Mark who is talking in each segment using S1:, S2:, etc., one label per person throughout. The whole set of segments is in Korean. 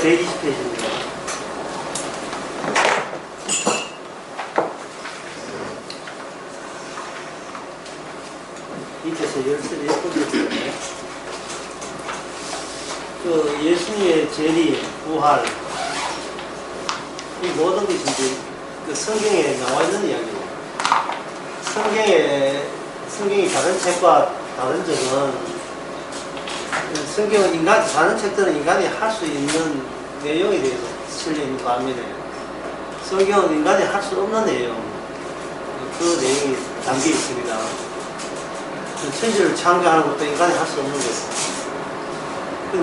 S1: 120페이지입니다. 밑에서 11번째 그 예수님의 재림, 부활, 이 모든 것이 이제 그 성경에 나와 있는 이야기입니다. 성경이 다른 책과 다른 점은 성경은 다른 책들은 인간이 할 수 있는 내용에 대해서 실려 있는 반면에 성경은 인간이 할 수 없는 내용, 그 내용이 담겨 있습니다. 천지를 창조하는 것도 인간이 할 수 없는 것입니다.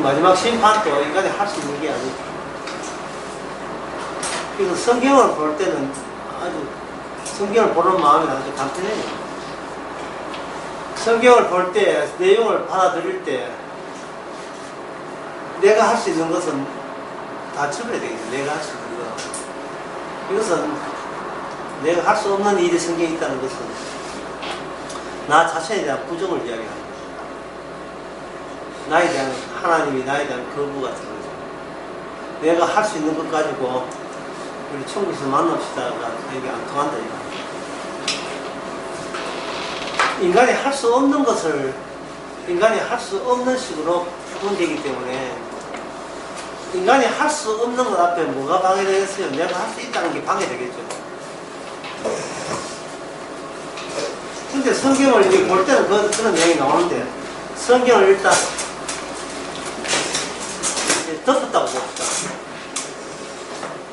S1: 마지막 심판도 인간이 할 수 있는 게 아니고, 그래서 성경을 볼 때는 성경을 보는 마음이 아주 간편해요. 성경을 볼 때, 내용을 받아들일 때, 내가 할 수 있는 것은 다 처리해야 되겠죠. 내가 할 수 있는 것. 이것은 내가 할 수 없는 일이 성경에 있다는 것은 나 자신에 대한 부정을 이야기합니다. 나에 대한, 하나님이 나에 대한 거부 같은 거죠. 내가 할 수 있는 것 가지고 우리 천국에서 만납시다가 이게 안 통한다 이거. 인간이 할 수 없는 것을 인간이 할 수 없는 식으로 구분되기 때문에 인간이 할 수 없는 것 앞에 뭐가 방해되겠어요? 내가 할 수 있다는 게 방해되겠죠. 근데 성경을 이제 볼 때는 그런 내용이 나오는데 성경을 일단 덮었다고 봅시다.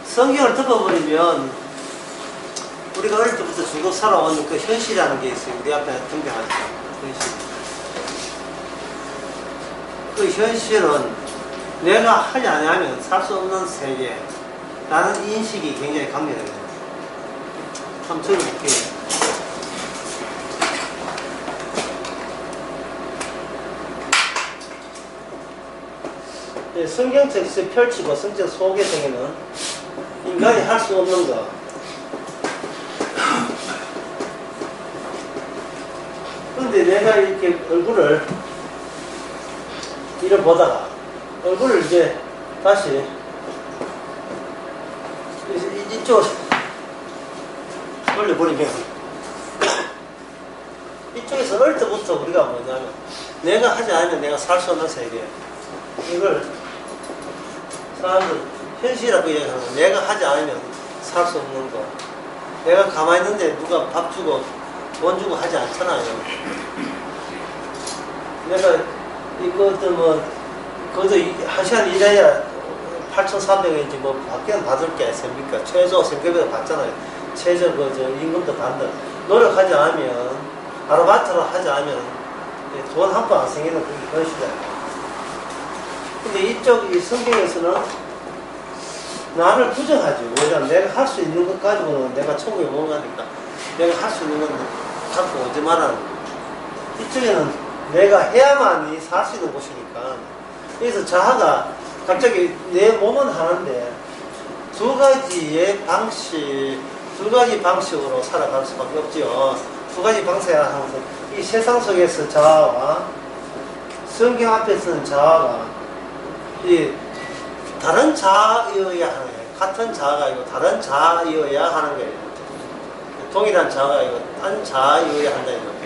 S1: 성경을 덮어버리면 우리가 어릴 때부터 쭉 살아온 그 현실이라는 게 있어요. 우리 앞에 등장하죠. 현실. 그 현실은 내가 하지 않으면 살 수 없는 세계라는 인식이 굉장히 강렬해요. 한번 적어볼게요. 성경책에서 펼치고 성경 소개성에는 인간이 할 수 없는 것, 그런데 내가 이렇게 얼굴을 이를 보다가 얼굴을 이제 다시 이쪽으로 올려버리면 이쪽에서 어릴 때부터 우리가 뭐냐면 내가 하지 않으면 내가 살 수 없는 세계, 이걸 사람들 현실이라고 얘기하는, 내가 하지 않으면 살 수 없는 거. 내가 가만히 있는데 누가 밥 주고 돈 주고 하지 않잖아요. 내가 이것도 그것도 한 시간 일해야 8,300원인지 받기는 받을 게 있습니까? 최저 생계비도 받잖아요. 최저 임금도 받는다. 노력하지 않으면, 아르바이트를 하지 않으면 돈 한 번 안 생기는 그런 시대예요. 근데 이 성경에서는 나를 부정하죠. 왜냐면 내가 할 수 있는 것 가지고는 내가 천국에 못 가니까 내가 할 수 있는 건 갖고 오지 말라는 거예요. 이쪽에는 내가 해야만이 살 수 있는 곳이니까. 그래서 자아가 갑자기 내 몸은 하는데 두 가지 방식으로 살아갈 수밖에 없죠. 두 가지 방식을 하면서 이 세상 속에서 자아와 성경 앞에서는 자아가 이 다른 자아이어야 하는 거예요. 같은 자아가 아니고 다른 자아이어야 하는 거예요. 동일한 자아가 아니고 딴 자아이어야 한다는 거예요.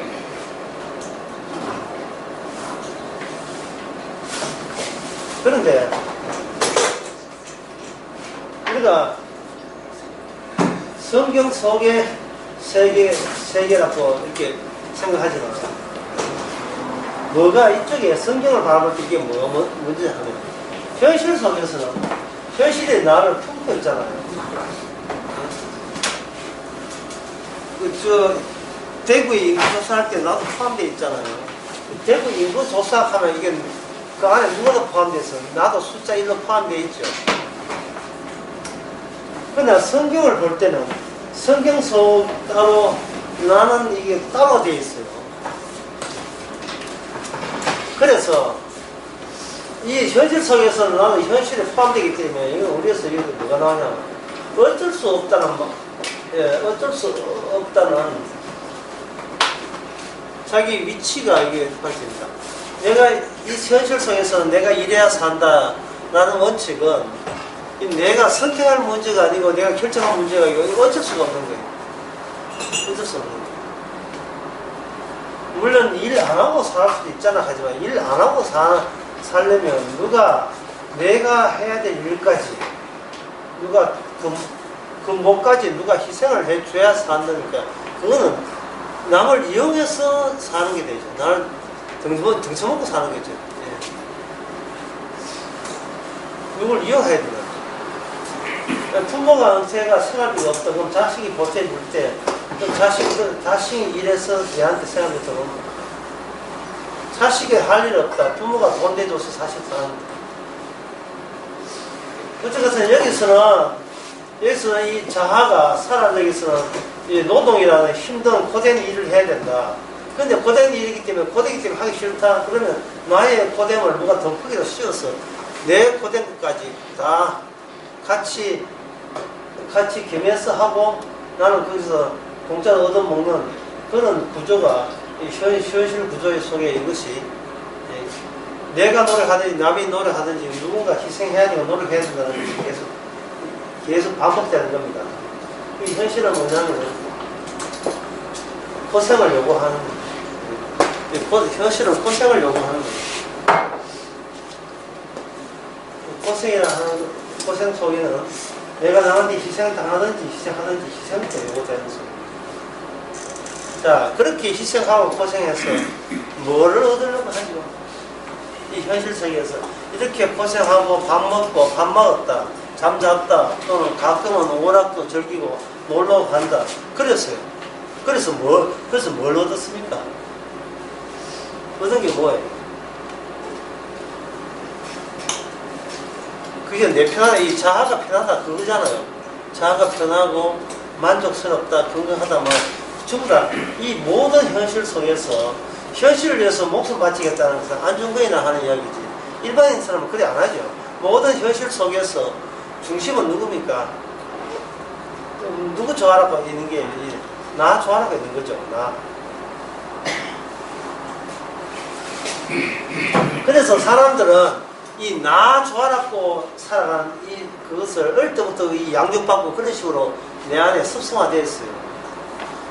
S1: 그런데 우리가 성경 속의 세계라고 이렇게 생각하지만 뭐가 이쪽에 성경을 바라볼 때 이게 뭔지 하면 현실 속에서는 현실이 나를 품고 있잖아요. 대구 인구 조사할 때 나도 포함되어 있잖아요. 대구 인구 조사하면 이게 그 안에 누구도 포함되어 있어요. 나도 숫자 1로 포함되어 있죠. 그러나 성경을 볼 때는 성경 속 따로 나는 이게 따로 되어 있어요. 그래서 이 현실 속에서는 나는 현실에 포함되기 때문에 이건 우리에서 이게 뭐가 나오냐면 어쩔 수 없다는 어쩔 수 없다는 자기 위치가 이게 밝힙니다. 내가 이 현실 속에서는 내가 이래야 산다, 라는 원칙은 이 내가 선택할 문제가 아니고 내가 결정할 문제가 아니고 이거 어쩔 수가 없는 거예요. 어쩔 수 없는 거예요. 물론 일 안 하고 살 수도 있잖아 하지만 일 안 하고 살려면 누가 내가 해야 될 일까지 누가 그 목까지 누가 희생을 해줘야 산다니까 그거는 남을 이용해서 사는 게 되죠. 나를 등쳐먹고 사는 거죠. 예. 누굴 이용해야 되나. 부모가 은퇴가 생활비가 없다. 그럼 자식이 보태줄 때, 그럼 자식이 일해서 얘한테 생활비 더 넣는 거야. 자식이 할 일 없다. 부모가 돈 내줘서 자식 사는 거야. 어쨌든 여기서는 이 자아가 여기서는 이 노동이라는 힘든 고된 일을 해야 된다. 근데 고된 일이기 때문에 하기 싫다. 그러면 나의 고됨을 누가 더 크게 씌워서 내 고된 것까지 다 같이 겸해서 하고 나는 거기서 공짜로 얻어먹는 그런 구조가 현실 구조 속에 이것이 내가 노력하든지 남이 노력하든지 누군가 희생해야 되고 노력해야 된다는 것이 계속 반복되는 겁니다. 이 현실은 뭐냐면 고생을 요구하는 거예요. 현실은 고생을 요구하는 거예요. 고생 속에는 내가 남한테 희생당하든지 희생도 요구되는 거예요. 자, 그렇게 희생하고 고생해서 뭐를 얻으려고 하죠? 이 현실 세계에서 이렇게 고생하고 밥 먹고 밥 먹었다, 잠잤다, 또는 가끔은 오락도 즐기고 놀러 간다. 그래서 뭘 얻었습니까? 얻은 게 뭐예요? 그게 내 편하다, 이 자아가 편하다 그거잖아요. 자아가 편하고 만족스럽다, 건강하다, 뭐 전부 다 이 모든 현실 속에서 현실을 위해서 목숨 바치겠다는 것은 안중근이나 하는 이야기지. 일반인 사람은 그래 안 하죠. 모든 현실 속에서 중심은 누굽니까? 누구 좋아라고 있는 게 나 좋아라고 있는 거죠. 나. 그래서 사람들은 이 나 좋아라고 살아가는 그것을 어릴 때부터 이 양육받고 그런 식으로 내 안에 습성화되어 있어요.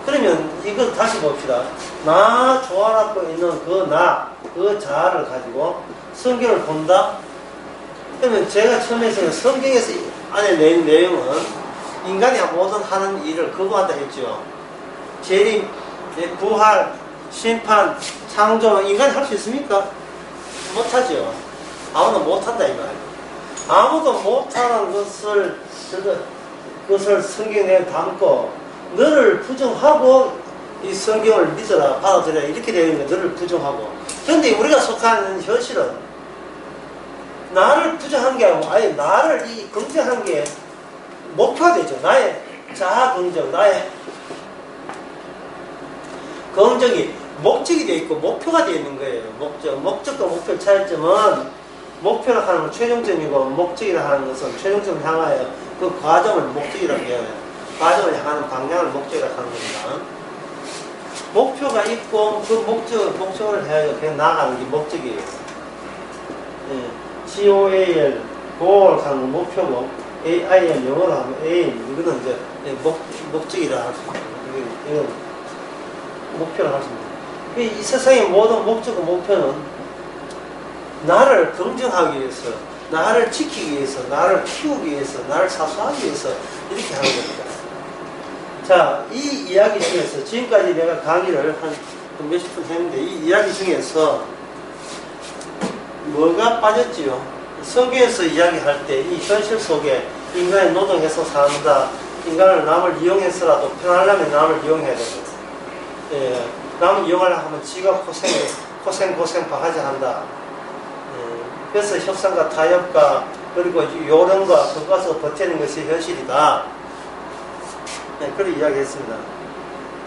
S1: 그러면 이걸 다시 봅시다. 나 좋아라고 있는 그 자아를 가지고 성경을 본다? 그러면 제가 처음에 성경에서 안에 낸 내용은 인간이 모든 하는 일을 거부한다 했죠. 재림, 부활, 심판, 창조, 인간이 할 수 있습니까? 못하죠. 아무도 못한다 이 말이에요. 아무도 못하는 그것을 성경에 담고 너를 부정하고 이 성경을 믿어라, 받아들여라 이렇게 되어 있는 너를 부정하고. 그런데 우리가 속하는 현실은 나를 부정한 게 아니고 아예 나를 긍정한 게 목표가 되죠. 나의 자아 긍정, 나의 긍정이 목적이 되어 있고 목표가 되어 있는 거예요. 목적과 목표의 차이점은 목표라 하는 건 최종점이고 목적이라 하는 것은 최종점을 향하여 그 과정을 목적이라고 해요. 과정을 향하는 방향을 목적이라고 하는 겁니다. 목표가 있고 그 목적을 해야 그냥 나아가는 게 목적이에요. GOAL, goal 하는 건 목표고 AIL 영어로 하면 aim, 이거는 이제 목적이라 할 수 있어요. 이건 목표를 할 수 있습니다. 이 세상의 모든 목적과 목표는 나를 긍정하기 위해서, 나를 지키기 위해서, 나를 키우기 위해서, 나를 사수하기 위해서 이렇게 하는 겁니다. 자, 이 이야기 중에서 지금까지 내가 강의를 한 몇십 분 했는데 이 이야기 중에서 뭐가 빠졌지요? 성경에서 이야기할 때 이 현실 속에 인간이 노동해서 산다, 인간을 남을 이용해서라도 편하려면 남을 이용해야 되고, 남을 이용하려고 하면 지가 고생 바가지 한다. 그래서 협상과 타협과 그리고 요령과 그것을 버티는 것이 현실이다. 그렇게 이야기했습니다.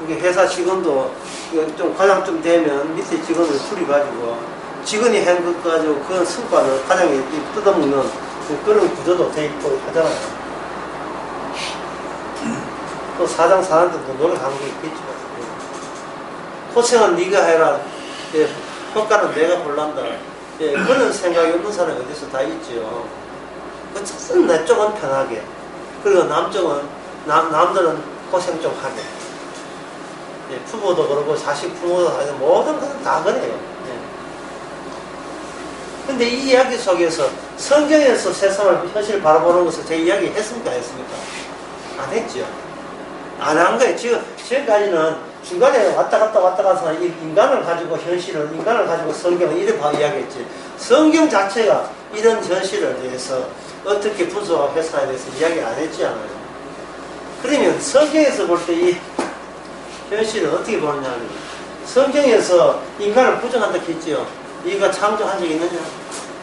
S1: 이게 회사 직원도 좀 과장 좀 되면 밑에 직원을 줄여가지고 직원이 한 것 가지고 그 성과를 과장이 뜯어먹는 그런 구조도 돼 있고 하잖아요. 또 사장들도 노력하는 게 있겠죠. 고생은 네가 해라. 효과는 내가 볼란다. 그런 생각이 없는 사람이 어디서 다 있죠. 어쨌든 내 쪽은 편하게, 그리고 남쪽은 남들은 고생 좀 하게. 예, 부모도 그러고 자식 부모도 하고 모든 것은 다 그래요. 예. 근데 이 이야기 속에서 성경에서 세상을 현실을 바라보는 것을 제 이야기 했습니까? 했습니까? 안 했죠. 안 한 거예요. 지금까지는 중간에 왔다 가서 인간을 가지고 현실을, 인간을 가지고 성경을 이렇게 이야기했지. 성경 자체가 이런 현실을 대해서 어떻게 분석하고 해석에 대해서 이야기 안 했지 않아요. 그러면 성경에서 볼 때 이 현실을 어떻게 보느냐면, 성경에서 인간을 부정한다 했지요. 네가 창조한 적이 있느냐?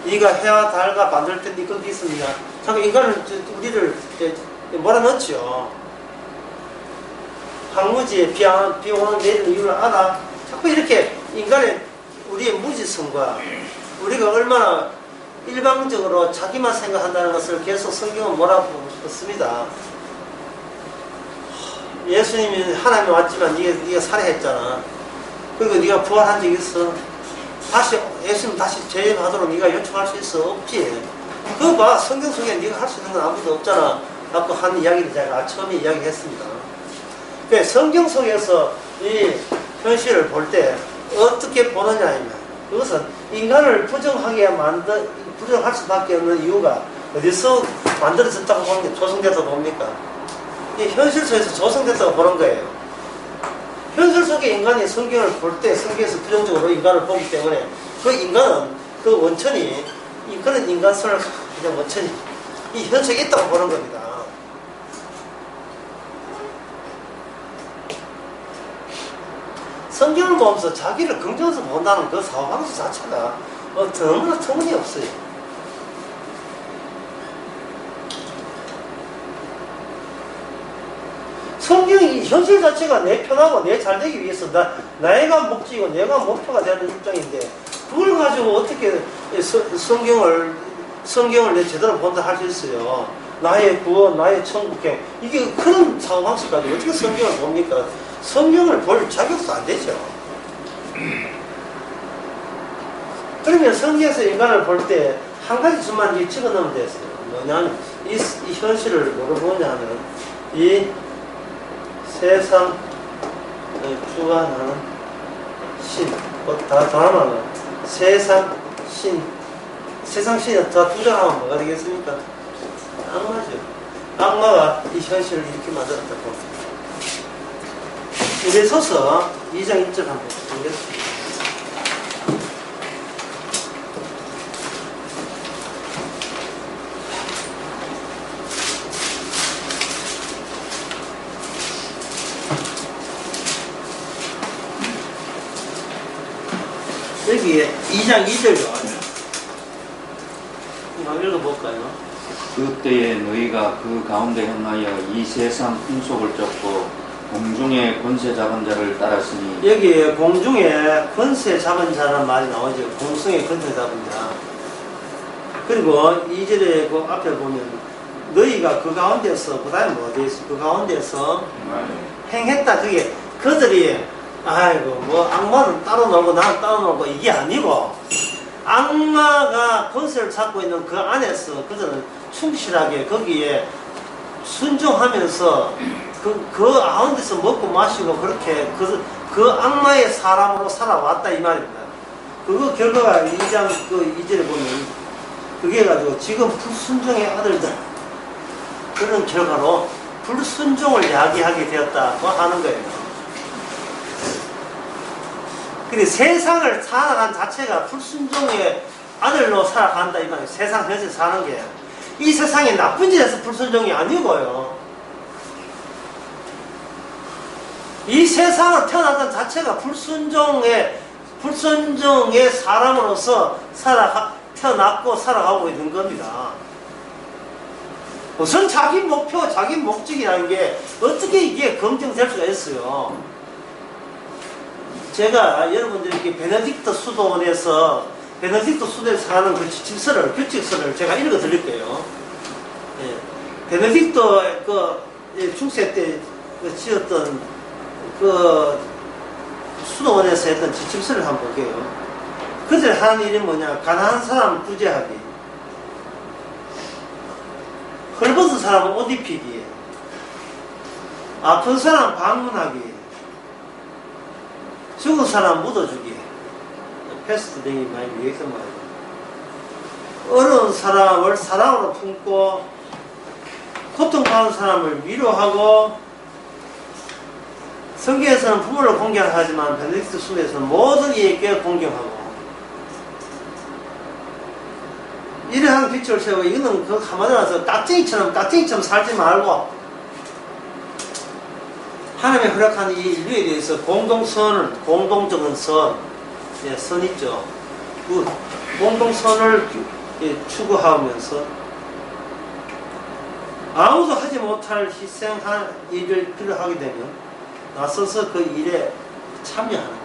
S1: 네가 해와 달과 만들 때 네 것도 있습니다. 자꾸 인간을, 우리를 몰아넣죠. 황무지에 비 오는 내리는 이유를 알아. 자꾸 이렇게 인간의, 우리의 무지성과 우리가 얼마나 일방적으로 자기만 생각한다는 것을 계속 성경은 몰아붙습니다. 예수님이 하나님 왔지만 네가 살해했잖아. 그리고 네가 부활한 적 있어. 다시 예수님 다시 재림하도록 네가 요청할 수 있어? 없지. 그거 봐. 성경 속에 네가 할 수 있는 건 아무도 없잖아. 라고 한 이야기를 제가 처음에 이야기했습니다. 그러니까 성경 속에서 이 현실을 볼 때 어떻게 보느냐면, 그것은 인간을 부정할 수밖에 없는 이유가 어디서 만들어졌다고 보는 게 조성됐다고 봅니까? 이 현실 속에서 조성됐다고 보는 거예요. 현실 속에 인간이 성경을 볼 때 성경에서 부정적으로 인간을 보기 때문에 그 인간은, 그 원천이, 그런 인간성을 그냥 원천이 이 현실에 있다고 보는 겁니다. 성경을 보면서 자기를 긍정해서 본다는 그 사고방식 자체가 너무나 터무니없어요. 성경이 현실 자체가 내 편하고 내 잘되기 위해서 나가 목적이고 내가 목표가 되는 입장인데, 그걸 가지고 어떻게 성경을 내 제대로 본다 할 수 있어요. 나의 구원, 나의 천국행, 이게 그런 사고방식 가지고 어떻게 성경을 봅니까? 성경을 볼 자격도 안 되죠. 그러면 성경에서 인간을 볼 때 한 가지 수만 집어 넣으면 됐어요. 뭐냐면 이 현실을 뭐로 보냐면, 이 세상을 주관하는 신, 다 하면 세상 신이 다 투자하면 뭐가 되겠습니까? 악마죠. 악마가 이 현실을 이렇게 만들었다고. 에베소서 2장 1절 한번 보겠습니다. 여기에 2장 2절로 한번 읽어볼까요?
S2: 그때에 너희가 그 가운데 행하여 이 세상 풍속을 쫓고 공중의 권세 잡은 자를 따랐으니,
S1: 여기에 공중에 권세 잡은 자라는 말이 나오죠. 공중에 권세 잡은 자. 그리고 2절에 그 앞에 보면 너희가 그 가운데서, 그 다음에 뭐 어디 있어? 그 가운데서 행했다. 그게 그들이 아이고 뭐 악마는 따로 놀고 나는 따로 놀고 이게 아니고, 악마가 권세를 잡고 있는 그 안에서 그들은 충실하게 거기에 순종하면서 그 가운데서 먹고 마시고 그렇게 그 악마의 사람으로 살아왔다 이 말입니다. 그거 결과가 2장 그 2절에 보면 그게 가지고 지금 불순종의 아들들, 그런 결과로 불순종을 야기하게 되었다고 하는 거예요. 근데 세상을 살아간 자체가 불순종의 아들로 살아간다 이 말이에요. 세상 현실 사는 게 이 세상에 나쁜 짓에서 불순종이 아니고요. 이 세상을 태어났던 자체가 불순종의 사람으로서 태어났고 살아가고 있는 겁니다. 우선 자기 목표, 자기 목적이라는 게 어떻게 이게 검증될 수가 있어요. 제가 여러분들에게 베네딕토 수도원에서 하는 그 규칙서를 제가 읽어 드릴 거예요. 예. 베네딕토 중세 때 지었던 그 수도원에서 했던 지침서를 한번 볼게요. 그들 하는 일이 뭐냐? 가난한 사람 구제하기. 헐벗은 사람은 옷 입히기, 아픈 사람 방문하기, 죽은 사람 묻어주기, 패스트 등이 많이 위해서 말이에요. 어려운 사람을 사랑으로 품고 고통받는 사람을 위로하고, 성경에서는 부모를 공경하지만 베네딕트书에서는 모든 이에게 공경하고, 이러한 규칙을 세우고, 이거는 그 한마디로 해서 깍쟁이처럼 살지 말고 하나님의 허락한 이 인류에 대해서 공동적인 선, 예, 선 있죠. 그 공동선을 추구하면서 아무도 하지 못할 희생한 일을 필요하게 되면 나서서 그 일에 참여하는 거예요.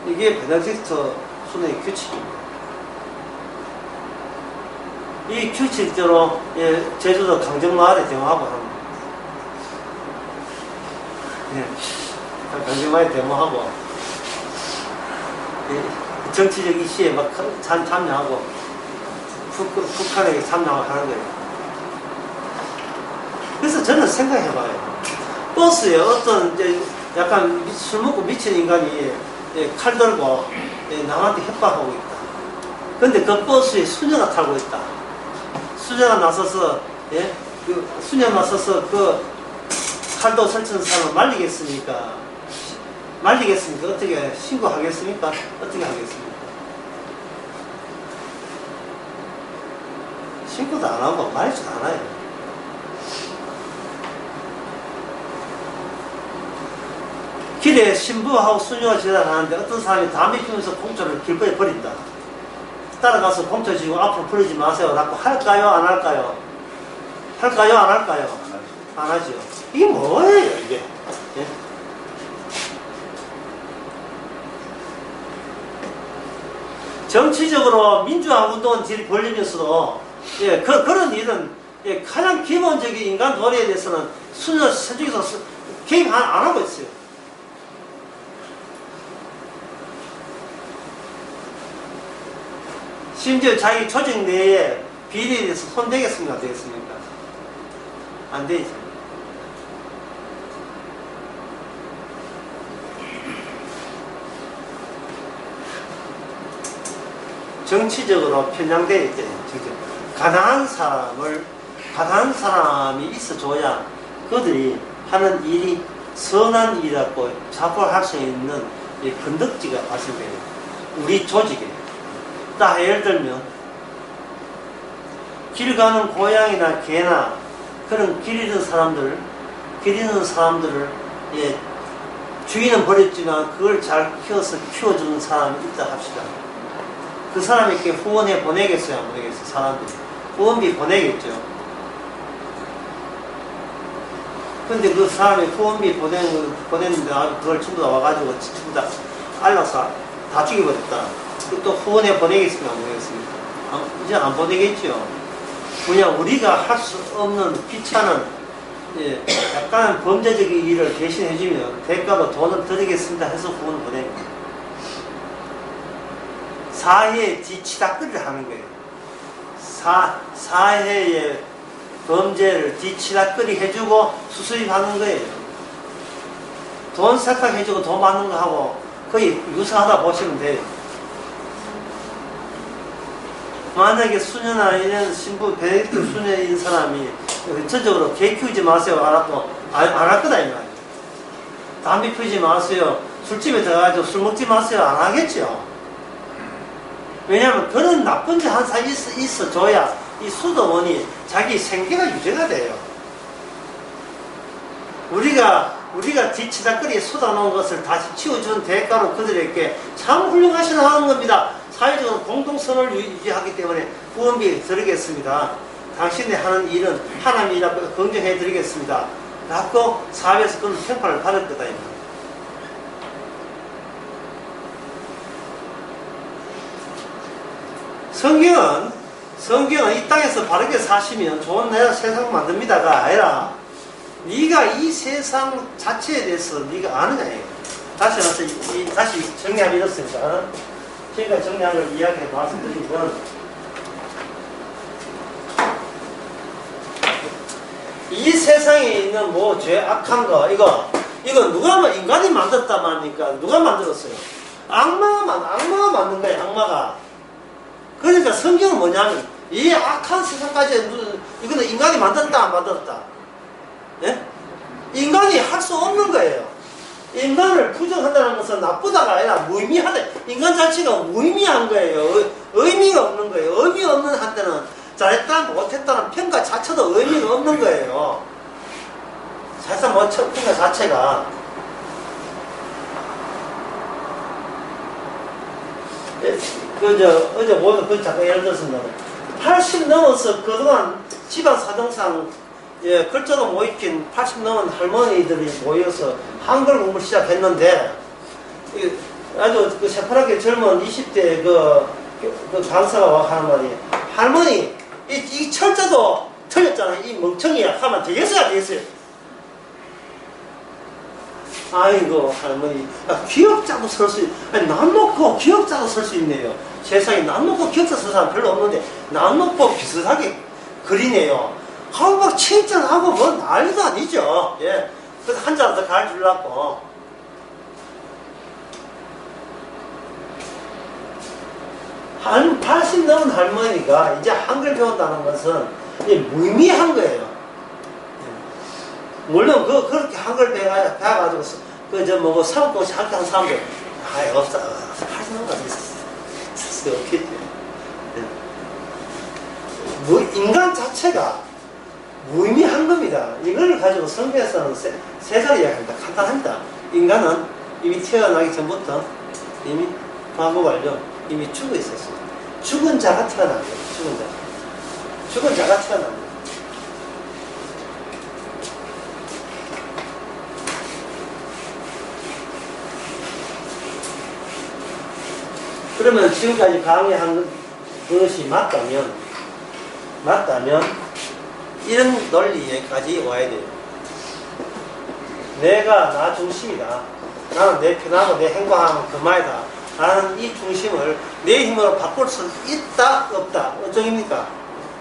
S1: 이게 베네딕트 순회의 규칙입니다. 이 규칙대로, 예, 제주도 강정마을에 데모하고 합니다. 예, 강정마을에 데모하고, 예, 정치적 이슈에 막 참여하고, 북한에 참여하고 하는 거예요. 그래서 저는 생각해봐요. 버스에 어떤 이제 약간 술 먹고 미친 인간이, 예, 칼 들고, 예, 남한테 협박하고 있다. 근데 그 버스에 수녀가 타고 있다. 수녀가 나서서, 예, 그 칼도 설치는 사람을 말리겠습니까? 어떻게 신고하겠습니까? 어떻게 하겠습니까? 신고도 안 하고 말지도 않아요. 길에 신부하고 수녀가 지나가는데 어떤 사람이 담배 피우면서 공초를 길거리에 버린다. 따라가서 공초 지고 앞으로 버리지 마세요 라고 할까요? 안 할까요? 할까요? 안 할까요? 안 하죠. 이게 뭐예요, 이게? 예? 정치적으로 민주화 운동은 벌리면서도, 예, 그런 일은, 예, 가장 기본적인 인간 도리에 대해서는 수녀 세쪽에서 개입 안 하고 있어요. 심지어 자기 조직 내에 비리에 대해서 손대겠습니까? 안 되겠습니까? 안 되죠. 정치적으로 편향되어 있대요. 가난한 사람이 있어줘야 그들이 하는 일이 선한 일이라고 자부할 수 있는 건덕지가 발생돼요. 우리 조직에. 딱 예를 들면 길 가는 고양이나 개나 그런 길 잃은 사람들을, 예, 주인은 버렸지만 그걸 잘 키워주는 사람이 있다 합시다. 그 사람에게 후원해 보내겠어요? 안 보내겠어요? 사람들이 후원비 보내겠죠. 근데 그 사람이 후원비 보냈는데 그걸 전부 다 와가지고 전부 다 알라서 다 죽여버렸다. 또 후원해 보내겠습니까? 안 보내겠습니까? 이제 안 보내겠죠. 그냥 우리가 할 수 없는 귀찮은, 예, 약간 범죄적인 일을 대신해주면 대가로 돈을 드리겠습니다 해서 후원을 보냅니다. 사회의 뒤치다거리를 하는 거예요. 사회의 범죄를 뒤치다거리 해주고 수수입하는 거예요. 돈 세탁해주고 돈 받는 거 하고 거의 유사하다 보시면 돼요. 만약에 수녀나 이런 신부, 베네딕트 수녀인 사람이 전적으로 개 키우지 마세요 안 할 거다 이 말이에요. 담배 피우지 마세요, 술집에 들어가서 술 먹지 마세요 안 하겠죠. 왜냐하면 그런 나쁜 짓 한 사람이 있어줘야 이 수도원이 자기 생계가 유지가 돼요. 우리가 뒤치다거리에 쏟아놓은 것을 다시 치워주는 대가로 그들에게 참 훌륭하시다 하는 겁니다. 사회적으로 공동선을 유지하기 때문에 후원비 드리겠습니다. 당신이 하는 일은 하나님이라고 긍정해 드리겠습니다. 라고 사회에서 그런 평판을 받을 거다. 성경은 이 땅에서 바르게 사시면 좋은 나라 세상 만듭니다가 아니라 네가 이 세상 자체에 대해서 네가 아느냐예요. 다시 정리하면 이렇습니다. 제가 정리한 걸 이야기해 말씀드리면 이 세상에 있는 뭐 죄 악한 거 이거 누가 인간이 만들었단 말입니까? 누가 만들었어요? 악마가 만든 거예요. 악마가. 그러니까 성경은 뭐냐면 이 악한 세상까지 이거는 인간이 만들었다 안 만들었다? 예? 인간이 할 수 없는 거예요. 인간을 부정한다는 것은 나쁘다가 아니라 무의미하다. 인간 자체가 무의미한 거예요. 의미가 없는 거예요. 의미 없는 한때는 잘했다 못했다는 평가 자체도 의미가 없는 거예요. 사실상 뭐 평가 자체가 어제 모두 그 잠깐 예를 들었습니다. 80 넘어서 그동안 집안 사정상 글자도 못 익힌 80 넘은 할머니들이 모여서 한글 공부를 시작했는데 아주 그 새파랗게 젊은 20대 그 강사가 와 하는 말이 할머니 이 철자도 틀렸잖아요. 이 멍청이야 하면 되겠어요? 안 되겠어요? 아이고 할머니 기억자도 설 수 아니 남 놓고 기억자도 설 수 있네요. 세상에 남 놓고 기억자 쓸 사람 별로 없는데 남 놓고 비슷하게 그리네요. 하고 막 칭찬하고 뭐 난리도 아니죠. 예. 그래서 한 잔 더 가르치려고. 한 80 넘은 할머니가 이제 한글 배운다는 것은 무의미한 거예요. 물론 그렇게 한글 배워가지고 뭐 사업고시 학교한 사람들 없어. 80 넘은 가지고 있었어. 없겠죠. 인간 자체가 무의미한 겁니다. 이걸 가지고 성경에서는 세상 이야기합니다. 간단합니다. 인간은 이미 태어나기 전부터 이미 과거 완료 이미 죽어 있었어요. 죽은 자가 태어난 거예요. 죽은 자가 태어난 거예요. 그러면 지금까지 강의한 것이 맞다면 이런 논리에까지 와야 돼요. 내가 나 중심이다. 나는 내 편하고 내 행복하면 그만이다. 나는 이 중심을 내 힘으로 바꿀 수 있다 없다. 어쩌입니까?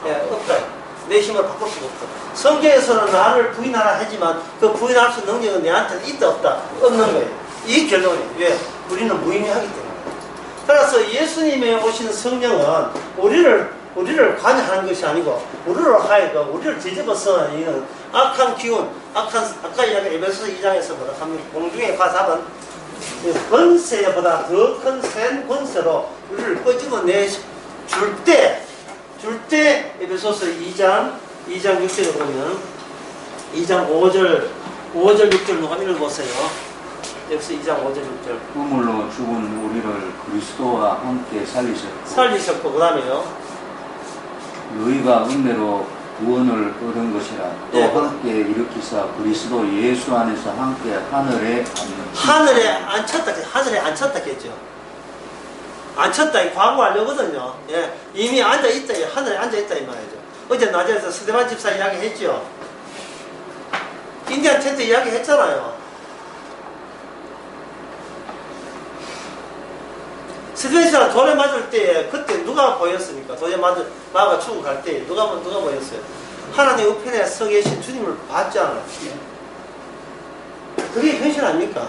S1: 예, 없다. 내 힘으로 바꿀 수가 없다. 성경에서는 나를 부인하라 하지만 그 부인할 수 있는 능력은 내한테는 있다 없다? 없는 거예요. 이 결론이에요. 왜? 우리는 무의미하기 때문에. 따라서 예수님의 오신 성령은 우리를 관여하는 것이 아니고 우리를 하여금 우리를 뒤집어서 이는 악한 기운, 아까 이야기 에베소 2장에서 뭐라 합니까? 공중의 과삽은 권세보다 더 큰 센 권세로 우리를 끄집어내 줄 때 에베소서 2장 6절에 보면 2장 5절 6절 누가 읽어보세요. 에베소 2장 5절 6절.
S2: 그물로 죽은 우리를 그리스도와 함께 살리셨고
S1: 그 다음에요.
S2: 너희가 은혜로 구원을 얻은 것이라 또
S1: 네,
S2: 함께 일으키사 그리스도 예수 안에서 함께
S1: 하늘에 앉혔다 했죠. 앉혔다 이 과거 완료거든요. 예, 이미 앉아있다 하늘에 앉아있다 이 말이죠. 어제 낮에서 스데반 집사 이야기 했죠. 인디안 텐트 이야기 했잖아요. 스데반 집사가 돌에 맞을 때 그때 누가 보였습니까? 돌에 맞아 죽어갈 때 누가 보였어요? 하나님 우편에 서 계신 주님을 봤잖아요. 그게 현실 아닙니까?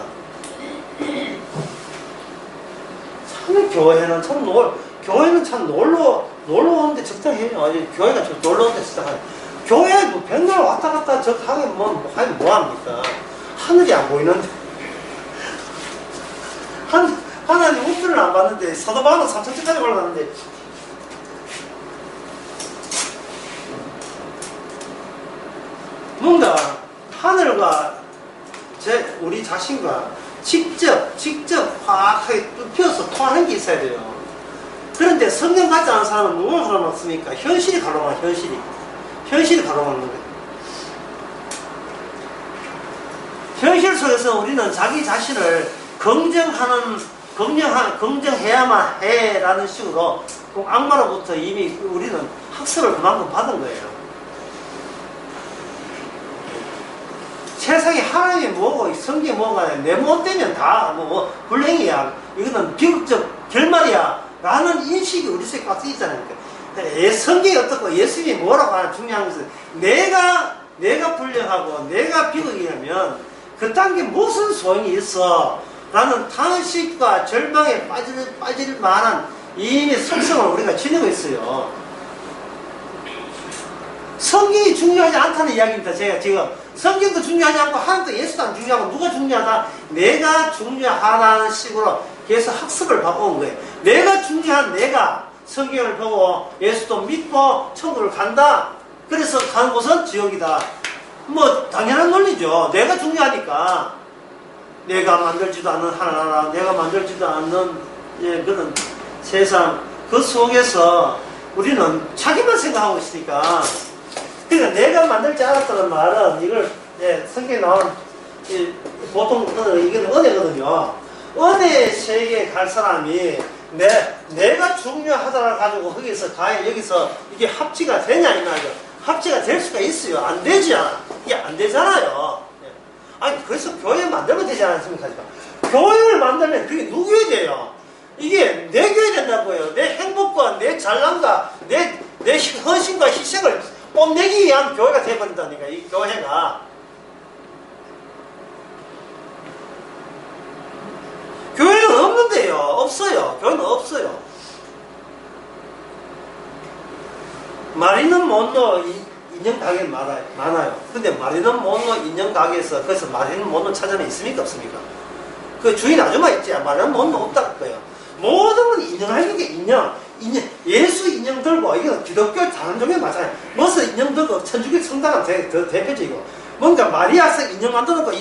S1: 참 교회는 참 놀러 오는데 적당해요. 교회가 좀 놀러 오는데 적당해요. 교회 뭐 백날 왔다 갔다 하면 뭐 합니까? 하늘이 안 보이는데. 하나님 우편을 안 봤는데 사도바울은 3천층까지 올라갔는데 뭔가 하늘과 우리 자신과 직접 확하게 뚫혀서 통하는 게 있어야 돼요. 그런데 성경 같지 않은 사람은 뭐가 가로막습니까? 현실이 가로막아. 현실이 가로막는 거예요. 현실 속에서 우리는 자기 자신을 긍정해야만 해라는 식으로 악마로부터 이미 우리는 학습을 그만큼 받은 거예요. 세상에 하나님이 뭐고 성경이 뭐가 내 못되면 다 불행이야. 이거는 비극적 결말이야. 라는 인식이 우리 속에 꽉 있잖아요. 성경이 어떻고 예수님이 뭐라고 하는 중요한 것은 내가 내가 불량하고 내가 비극이라면 그딴 게 무슨 소용이 있어? 라는 탄식과 절망에 빠질 만한 이미 속성을 우리가 지니고 있어요. 성경이 중요하지 않다는 이야기입니다. 제가 지금 성경도 중요하지 않고 하나님도 예수도 안 중요하고 누가 중요하다? 내가 중요하다는 식으로 계속 학습을 바꿔온 거예요. 내가 중요한 내가 성경을 보고 예수도 믿고 천국을 간다. 그래서 가는 곳은 지옥이다. 뭐 당연한 논리죠. 내가 중요하니까. 내가 만들지도 않는 하나나라, 내가 만들지도 않는 그런 세상, 그 속에서 우리는 자기만 생각하고 있으니까. 그러니까 내가 만들지 않았다는 말은 이걸 성경에 나온 보통 이건 은혜거든요. 은혜 세계에 갈 사람이 내가 중요하다를 가지고 거기서 과연 여기서 이게 합치가 되냐 이 말이죠. 합치가 될 수가 있어요. 안 되지 않아. 이게 안 되잖아요. 아니 그래서 교회 만들면 되지 않습니까? 교회를 만들면 그게 누구에 돼요? 이게 내 교회 된다고요. 내 행복과 내 잘남과 내 헌신과 희생을 뽐내기 위한 교회가 되어버린다니까 이 교회가. 교회는 없는데요. 없어요. 교회는 없어요. 말 있는 못노 인형 가게 많아요. 근데 말 있는 못노 인형 가게에서 그래서 말 있는 못노 찾아내 있습니까? 없습니까? 그 주인 아줌마 있지. 말 있는 못노 없다고 거예요. 모든 건 인정하는 게 인정. 예수 인형 들고 이거 기독교 다른 종교 맞아요. 무슨 인형 들고 천주교 성당은 대표적이고 뭔가 마리아서 인형 만들어놓고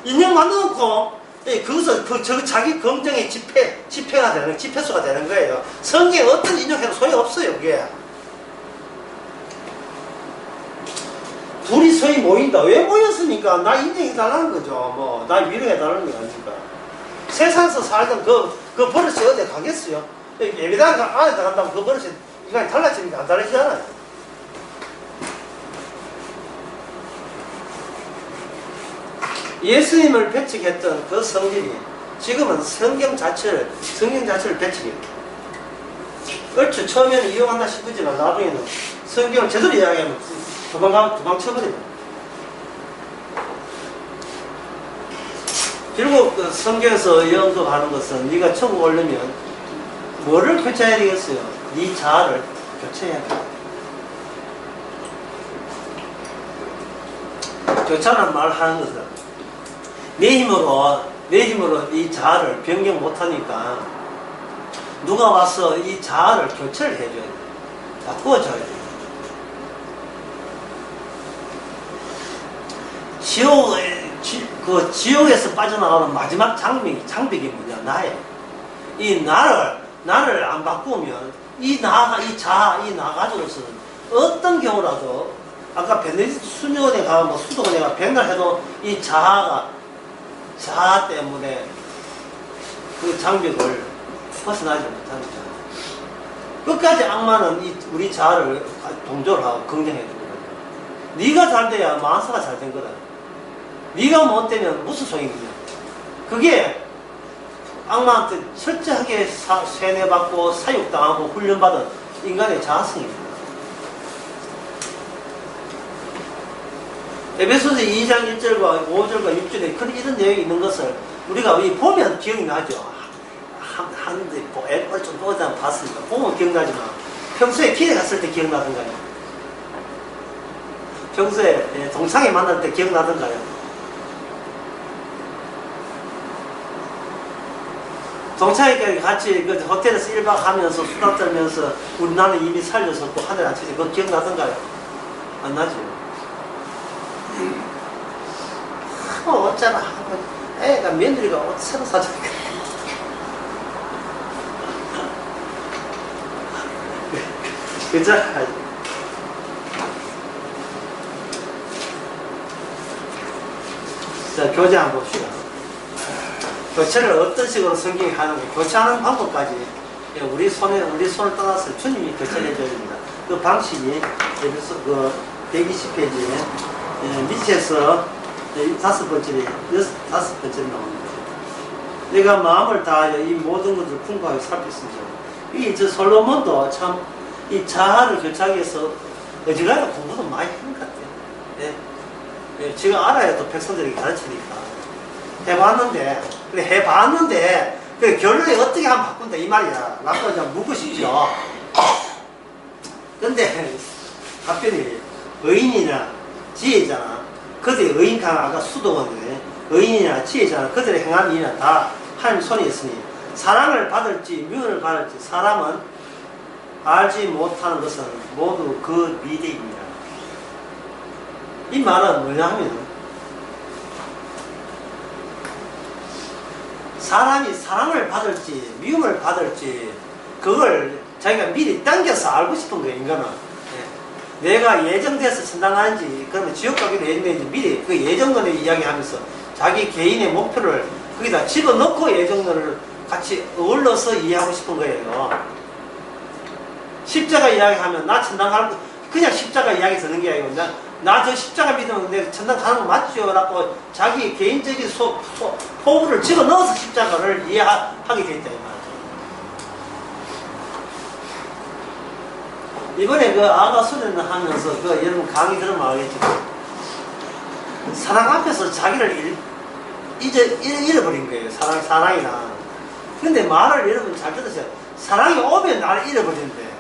S1: 인형 만들어놓고 거기서 저 자기 긍정의 집회가 되는 집회수가 되는 거예요. 성경에 어떤 인형해도 소용 없어요. 그게. 둘이 서희 모인다. 왜 모였습니까? 나 인정해달라는 거죠. 뭐, 나 위로해달라는 거 아닙니까? 세상에서 살던 그 버릇이 어디 가겠어요? 예배당 안에 들어간다면 그 버릇이 인간이 달라집니까? 안 달라지잖아요. 예수님을 배척했던 그 성질이 지금은 성경 자체를 배척해요. 얼추 처음에는 이용한다 싶지만 나중에는 성경을 제대로 이야기하면 두방 쳐버립니다. 결국 그 성경에서 연구하는 것은 네가 천국 오려면 뭐를 교체해야 되겠어요? 네 자아를 교체해야 돼. 교체라는 말을 하는 것은 내 힘으로 이 자아를 변경 못하니까 누가 와서 이 자아를 교체를 해줘야 돼. 바꾸어줘야 돼. 지옥에서 빠져나가는 마지막 장벽이 뭐냐? 나예요. 이 나를 안 바꾸면 이 나 가지고서는 어떤 경우라도 아까 베네딕트 수녀원에 가면 뭐 수도원에 가 백날 해도 이 자아 때문에 그 장벽을 벗어나지 못합니다. 끝까지 악마는 우리 자아를 동조를 하고 긍정해 주는 거예요. 네가 잘 돼야 만사가 잘 된 거다. 네가 못 되면 무슨 소용이냐. 그게 악마한테 철저하게 세뇌받고 사육당하고 훈련받은 인간의 자아성입니다. 에베소서 2장 1절과 5절과 6절에 이런 내용이 있는 것을 우리가 보면 기억이 나죠. 하는데 좀 보다 봤으니까 보면 기억나지만 평소에 길에 갔을 때 기억나던가요? 평소에 동창회 만날 때 기억나던가요? 동창회끼리 같이 그 호텔에서 1박 하면서 수다 떨면서 나는 이미 살려서 또 하늘 안 치지. 그거 기억나던가요? 안 나죠? 어쩌나 하고 애가 며느리가 옷 새로 사주니까 그죠? 자, 교제 한번 봅시다. 교체를 어떤 식으로 성경이 하는가? 교체하는 방법까지 우리 손을 떠나서 주님이 교체를 해줘야 됩니다. 그 방식이 여기서 그 120페이지에 밑에서 5번째에 나옵니다. 내가 마음을 다하여 이 모든 것을 풍부하게 살폈습니다. 이 솔로몬도 참 이 자아를 교체하기 위해서 어지간히 공부도 많이 하는 것 같아요. 네. 예, 지금 알아야 또 백성들에게 가르치니까. 해봤는데, 그래, 해봤는데, 그 결론이 어떻게 하면 바꾼다, 이 말이야. 라고 좀 묻고 싶죠. 근데, 답변이, 의인이나 지혜잖아. 그들의 의인감, 아까 수도원이네. 의인이나 지혜잖아. 그들의 행한 일이나 다 하나님 손에 있으니, 사랑을 받을지, 미움을 받을지, 사람은 알지 못하는 것은 모두 그 미래입니다. 이 말은 뭐냐 하면, 사람이 사랑을 받을지 미움을 받을지 그걸 자기가 미리 당겨서 알고 싶은 거예요. 인간은. 예. 내가 예정돼서 천당 가는지 그러면 지옥 가기로 예정되는지 미리 그 예정론을 이야기하면서 자기 개인의 목표를 거기다 집어넣고 예정론을 같이 어울러서 이해하고 싶은 거예요. 십자가 이야기하면 나 천당 가는 거 그냥 십자가 이야기 듣는 게 아니고 나 저 십자가 믿으면 내 천당 가는 거 맞죠? 라고 자기 개인적인 포부를 집어넣어서 십자가를 이해하게 돼 있다 이 말이죠. 이번에 그 아가 수련을 하면서 그 여러분 강의 들으면 알겠지만 사랑 앞에서 자기를 잃어버린 거예요. 사랑이나. 근데 말을 여러분 잘 들으세요. 사랑이 오면 나를 잃어버리는데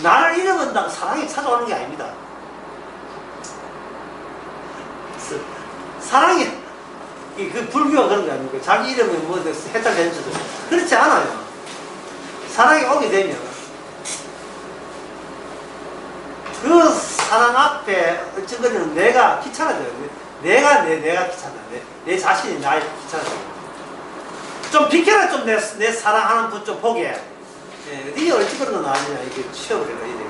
S1: 나를 잃어버린다고 사랑이 찾아오는 게 아닙니다. 사랑이 그 불교가 그런 게 아니고 자기 이름이 뭐 해탈되는 줄도 그렇지 않아요. 사랑이 오게 되면 그 사랑 앞에 어쨌든 내가 귀찮아져요. 내가 귀찮아. 내 자신이 나의 귀찮아져요. 좀 비켜라 좀 내 사랑하는 분 좀 보게. 예, 네 얼찌 그런 건 아니냐 이렇게 치워버려요.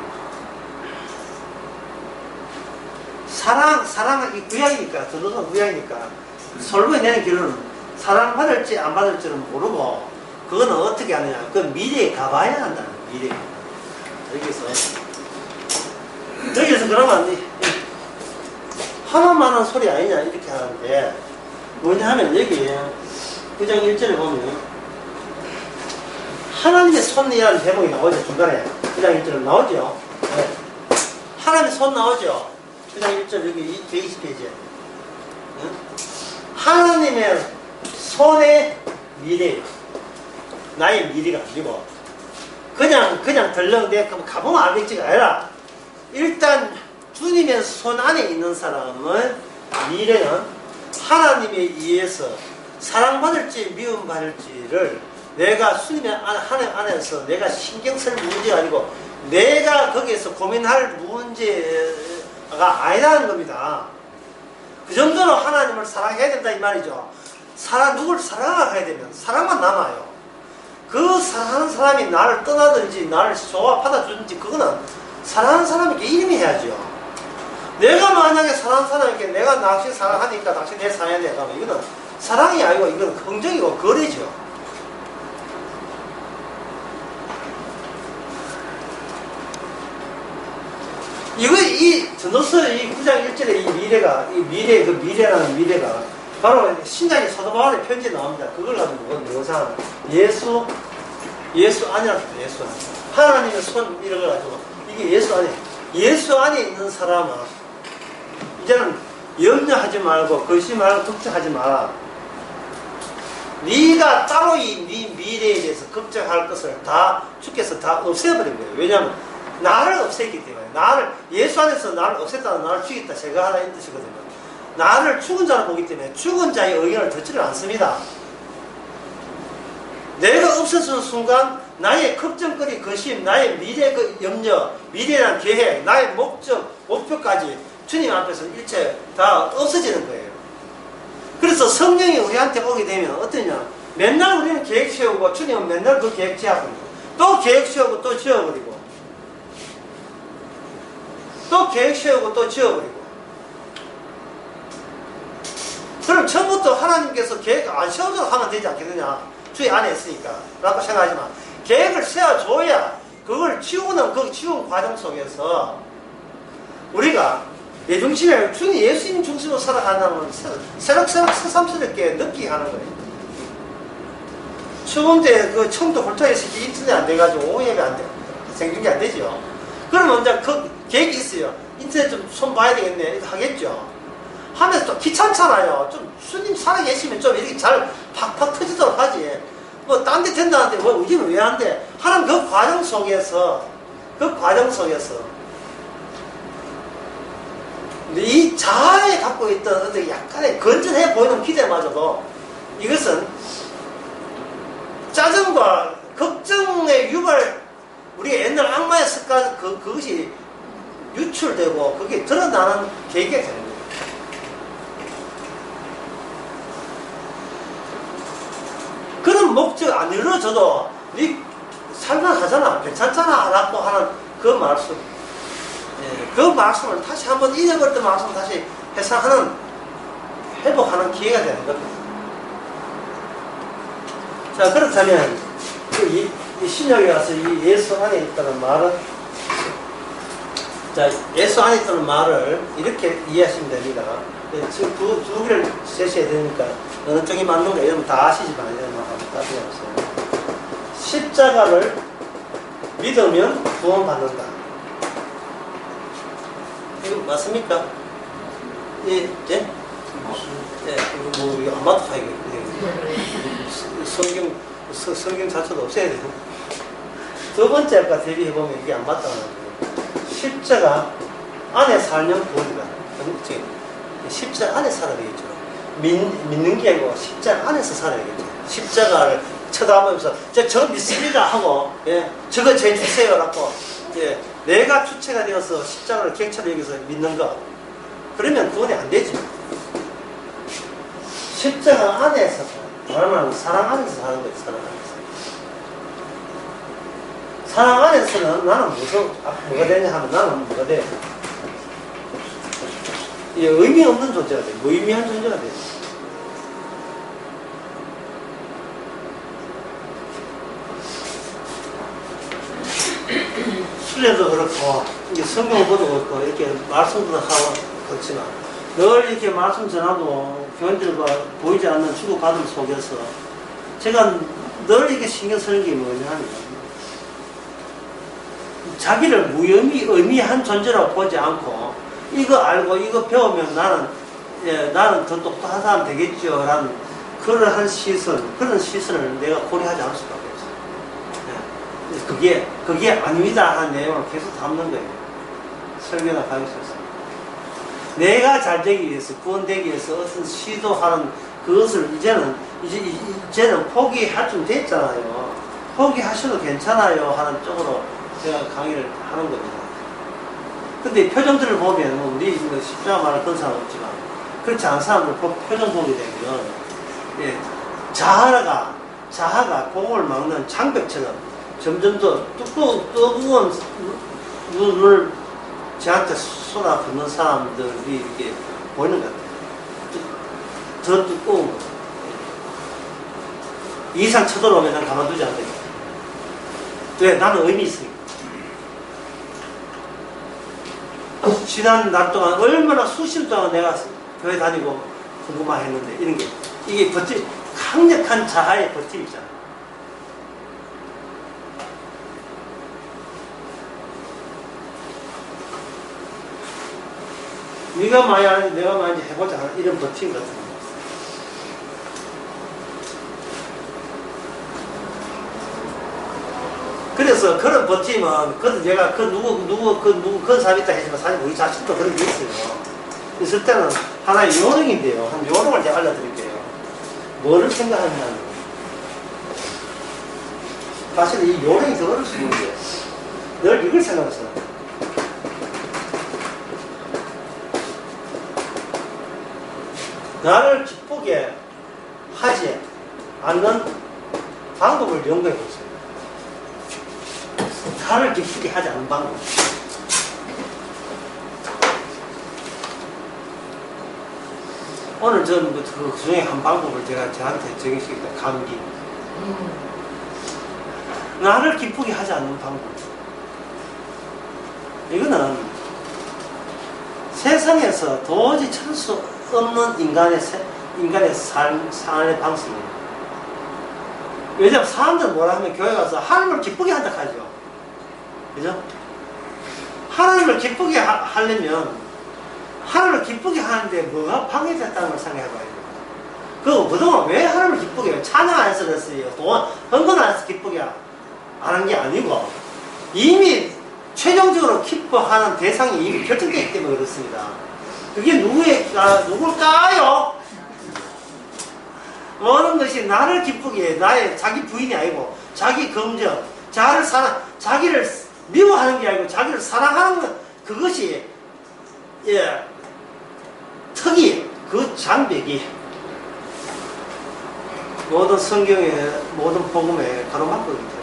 S1: 사랑, 이 구약이니까, 저도가 구약이니까, 솔로에 내는 결론은 사랑받을지 안 받을지는 모르고, 그거는 어떻게 하느냐. 그건 미래에 가봐야 한다는 거예요, 미래에. 여기서 그러면, 하나만 한 소리 아니냐, 이렇게 하는데, 뭐냐 하면, 여기, 9장 1절에 보면, 하나님의 손이라는 제목이 나오죠, 중간에. 9장 1절에 나오죠. 네. 하나님의 손 나오죠. 9장 1절 여기 120페이지에 하나님의 손의 미래 나의 미래가 아니고 그냥 덜렁대 가보면 알겠지가 아니라 일단 주님의 손 안에 있는 사람은 미래는 하나님에 의해서 사랑받을지 미움받을지를 내가 주님의 하나님 안에서 내가 신경 쓸 문제가 아니고 내가 거기에서 고민할 문제가 아니라는 겁니다. 그 정도로 하나님을 사랑해야 된다 이 말이죠. 누굴 사랑해야 되면 사랑만 남아요. 그 사랑하는 사람이 나를 떠나든지 나를 좋아 받아주든지 그거는 사랑하는 사람에게 이름이 해야죠. 내가 만약에 사랑하는 사람에게 내가 당신 사랑하니까 당신 내 사랑해야 된다 하면 이거는 사랑이 아니고 이거는 긍정이고 거래죠. 전도서 이 9장 1절에 이 미래라는 미래가 바로 신약의 사도 바울의 편지에 나옵니다. 그걸 가지고 묘사하는 예수 안이라는 거죠. 예수 안. 하나님의 손 이런 걸 가지고 이게 예수 안에 있는 사람은 이제는 염려하지 말고 근심하고 걱정하지 마라. 네가 따로 네 미래에 대해서 걱정할 것을 다 주께서 다 없애버린 거예요. 왜냐하면 나를 없앴기 때문에 예수 안에서 나를 없앴다는 나를 죽였다 제거하라 이 뜻이거든요. 나를 죽은 자로 보기 때문에 죽은 자의 의견을 듣지를 않습니다. 내가 없어지는 순간 나의 걱정거리 근심 나의 미래 염려 미래란 계획 나의 목표까지 주님 앞에서 일체 다 없어지는 거예요. 그래서 성령이 우리한테 오게 되면 어떠냐 맨날 우리는 계획 세우고 주님은 맨날 그 계획 제하고 또 계획 세우고 또 지워버리고 또 계획 세우고 또 지워버리고 그럼 처음부터 하나님께서 계획 안 세워줘도 하면 되지 않겠느냐 주의 안에 있으니까 라고 생각하지만 계획을 세워줘야 그걸 지우는 그 지운 과정 속에서 우리가 내 중심에 주님 예수님 중심으로 살아간다면 새삼스럽게 느끼게 하는 거예요. 추운데 그 처음부터 홀터에서 인터넷 안 돼가지고 오후 예배 안 돼. 생긴 게 안 되죠. 그러면 이제 그 계획이 있어요. 인터넷 좀 손 봐야 되겠네. 이렇게 하겠죠. 하면서 좀 귀찮잖아요. 좀 스님 살아계시면 좀 이렇게 잘 팍팍 터지도록 하지. 뭐 딴 데 된다는데 뭐 우리는 왜 안 돼? 하는 그 과정 속에서 이 자아에 갖고 있던 어떤 약간의 건전해 보이는 기대마저도 이것은 짜증과 걱정의 유발, 우리가 옛날 악마의 습관 그것이 유출되고 그게 드러나는 계기가 되는 거예요. 그런 목적 안 이루어져도 네 살만하잖아, 괜찮잖아 라고 하는 그 말씀, 그 말씀을 다시 한번 잊어버렸던 말씀을 다시 회상하는, 회복하는 기회가 되는 겁니다. 자, 그렇다면 이 신약에 와서 이 예수 안에 있다는 말은, 자, 예수 안에 있다는 말을 이렇게 이해하시면 됩니다. 지금 두 개를 제시해야 되니까 어느 쪽이 맞는가 이러면 다 아시지만 이런 말 한번 따지고 없어요. 십자가를 믿으면 구원받는다. 이거 맞습니까? 예? 예? 뭐 이거 안 맞다 이거. 성경 자체도 없애야 돼요. 두 번째 아까 대비해보면 이게 안 맞다는 거예요. 십자가 안에 살면 구원이다. 십자가 안에 살아야 되겠죠. 믿는 게 아니고 십자가 안에서 살아야 되겠죠. 십자가를 쳐다보면서 저거 믿습니다 하고, 예, 저거 제 주세요라고, 예, 내가 주체가 되어서 십자가를 객체로 여기서 믿는 거, 그러면 구원이 안 되죠. 십자가 안에서 말하면 사랑 안에서 사는 거예요. 사랑 안에서. 사랑 안에서는 나는 뭐가 되냐 하면 나는 뭐가 돼? 이게 의미 없는 존재가 돼. 무의미한 존재가 돼. 순례도 그렇고, 이게 성경보도 그렇고, 이렇게 말씀도 하고 그렇지만, 늘 이렇게 말씀 전하고, 교인들과 보이지 않는 죽어가는 속에서, 제가 늘 이렇게 신경 쓰는 게 뭐냐면, 자기를 의미한 존재라고 보지 않고, 이거 알고, 이거 배우면 나는 더 똑똑한 사람 되겠죠. 라는 그런 시선을 내가 고려하지 않을 수밖에 없어요. 그게 아닙니다 하는 내용을 계속 담는 거예요. 설교나 가르쳤어요. 내가 잘 되기 위해서, 구원되기 위해서 어떤 시도하는 그것을 이제는 포기할 좀 됐잖아요. 포기하셔도 괜찮아요 하는 쪽으로 제가 강의를 하는 겁니다. 근데 표정들을 보면, 우리 십자가 말을 그런 사람 없지만, 그렇지 않은 사람들 표정 보게 되면, 예, 자아가 공을 막는 장벽처럼 점점 더 뜨거운 눈을 저한테 쏟아붓는 사람들이 이렇게 보이는 것 같아요. 더 두꺼운 거. 이 이상 쳐들어오면 난 가만두지 않아요. 왜? 나는 의미 있으니까. 지난 날 동안 얼마나 수십 동안 내가 교회 다니고 궁금만 했는데, 이런 게, 이게 강력한 자아의 버팀이잖아. 네가 많이 내가 많이 해보자 이런 버팀 같은 거. 그래서 그런 버팀은, 그래도 제가 그런 사람이 있다 했지만, 사실 우리 자신도 그런 게 있어요. 있을 때는 하나의 요령인데요. 한 요령을 제가 알려드릴게요. 뭐를 생각하냐면, 사실 이 요령이 더 어려울 수 있는데, 늘 이걸 생각했어요. 나를 기쁘게 하지 않는 방법을 연구해 보세요. 나를 기쁘게 하지 않는 방법. 오늘 저는 그 중에 한 방법을 제가 저한테 정해주겠다. 감기. 나를 기쁘게 하지 않는 방법. 이거는 세상에서 도저히 찾을 수 없는 인간의 삶의 방식이에요. 왜냐면 사람들은 뭐라 하면 교회 가서 하나님을 기쁘게 한다 하죠. 그죠? 하나님을 기쁘게 하려면 하나님을 기쁘게 하는데 뭐가 방해됐다는 걸 생각해봐요. 그 그동안 왜 하나님을 기쁘게 해요? 찬양 안 해서 그랬어요. 돈 헌금 안 해서 기쁘게 안 한 게 아니고 이미 최종적으로 기뻐하는 대상이 이미 결정되어 있기 때문에 그렇습니다. 그게 누굴까요? 모든 것이 나를 기쁘게 해. 나의 자기 부인이 아니고 자기 검정, 자기를 미워하는 게 아니고 자기를 사랑하는 것, 그것이 특이 그 장벽이 모든 성경에 모든 복음에 가로막고 있기 때문에.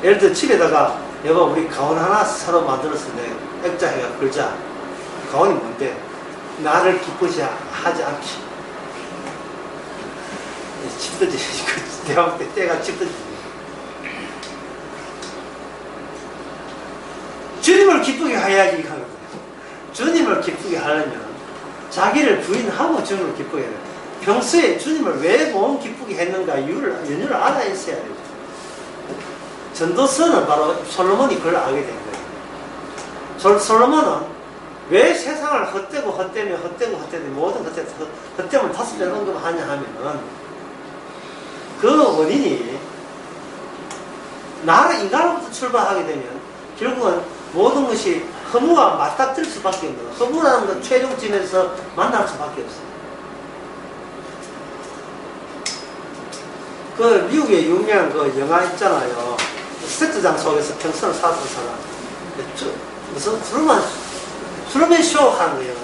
S1: 예를 들어 집에다가 여보 우리 가온 하나 새로 만들었을 때 액자해가 글자 가온이 뭔데? 나를 기쁘지 하지 않기. 집더지 대학 때 때가 집더지. 주님을 기쁘게 해야지 하는 거예요. 주님을 기쁘게 하려면 자기를 부인하고 주님을 기쁘게 해야 돼요. 평소에 주님을 왜 몸 기쁘게 했는가 연유를 알아 있어야 돼요. 전도서는 바로 솔로몬이 그걸 알게 된 거예요. 솔로몬은 왜 세상을 헛되고 모든 헛됨을 5번 언급하냐 하면은 그 원인이 나를 인간으로부터 출발하게 되면 결국은 모든 것이 허무와 맞닥뜨릴 수밖에 없는, 허무라는 건 최종점에서 만날 수밖에 없어요. 그 미국의 유명한 그 영화 있잖아요. 세트장 속에서 평생을 살았던 사람. 무슨 트루먼 쇼 하는 거 영화.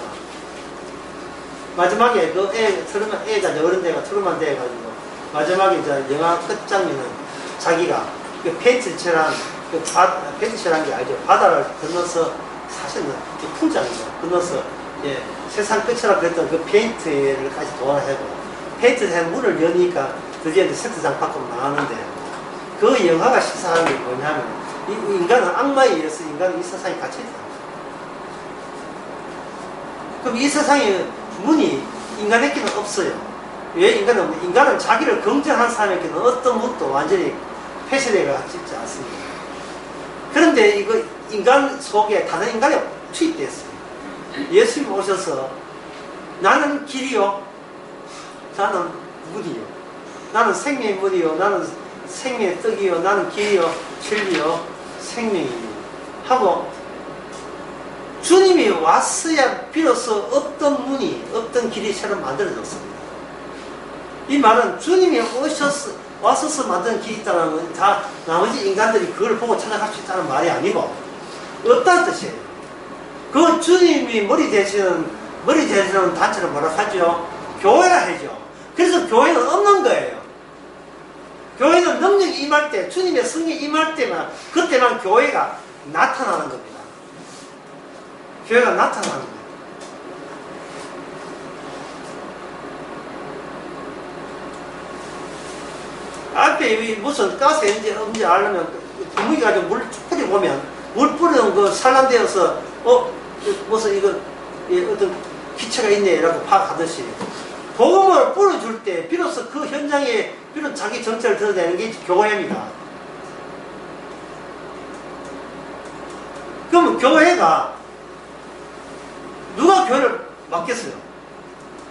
S1: 마지막에 그 애가 어른 데가 트루먼 돼가지고 마지막에 이제 영화 끝장면은 자기가 그 페인트칠한 페인트칠한 게 아니죠. 바다를 건너서 사실은 풍장이죠. 건너서 세상 끝이라 그랬던 그 페인트를까지 도안하고 페인트된 문을 여니까 드디어 이제 세트장 밖으로 나왔는데 그 영화가 시사하는 게 뭐냐면 인간은 악마에 의해서 인간은 이 세상에 갇혀있다. 그럼 이 세상에 문이 인간에게는 없어요. 왜 인간은 자기를 긍정한 사람에게는 어떤 문도 완전히 폐쇄되어 있지 않습니다. 그런데 이거 인간 속에 다른 인간이 투입됐어요. 예수님 오셔서 나는 길이요, 나는 문이요, 나는 생명의 문이요, 나는 생명의 떡이요, 나는 길이요, 진리요, 생명이요 하고 주님이 왔어야 비로소 없던 문이 없던 길이 새로 만들어졌습니다. 이 말은 주님이 와서서 만든 길이 있다는 건 다 나머지 인간들이 그걸 보고 찾아갈 수 있다는 말이 아니고 없다는 뜻이에요. 그 주님이 머리 되시는 단체는 뭐라 하죠? 교회라 하죠. 그래서 교회는 없는 거예요. 교회는 능력이 임할 때, 주님의 성령이 임할 때만, 그때만 교회가 나타나는 겁니다. 교회가 나타나는 거예요. 앞에 무슨 가스인지 없는지 알려면 분무기 가지고 물 뿌려보면 물 뿌리는 거 산란되어서 무슨 이거 어떤 기체가 있네 라고 파악하듯이 복음을 뿌려줄 때 비로소 그 현장에 비로소 자기 정체를 드러내는 게 교회입니다. 그러면 교회가 누가 교회를 막겠어요?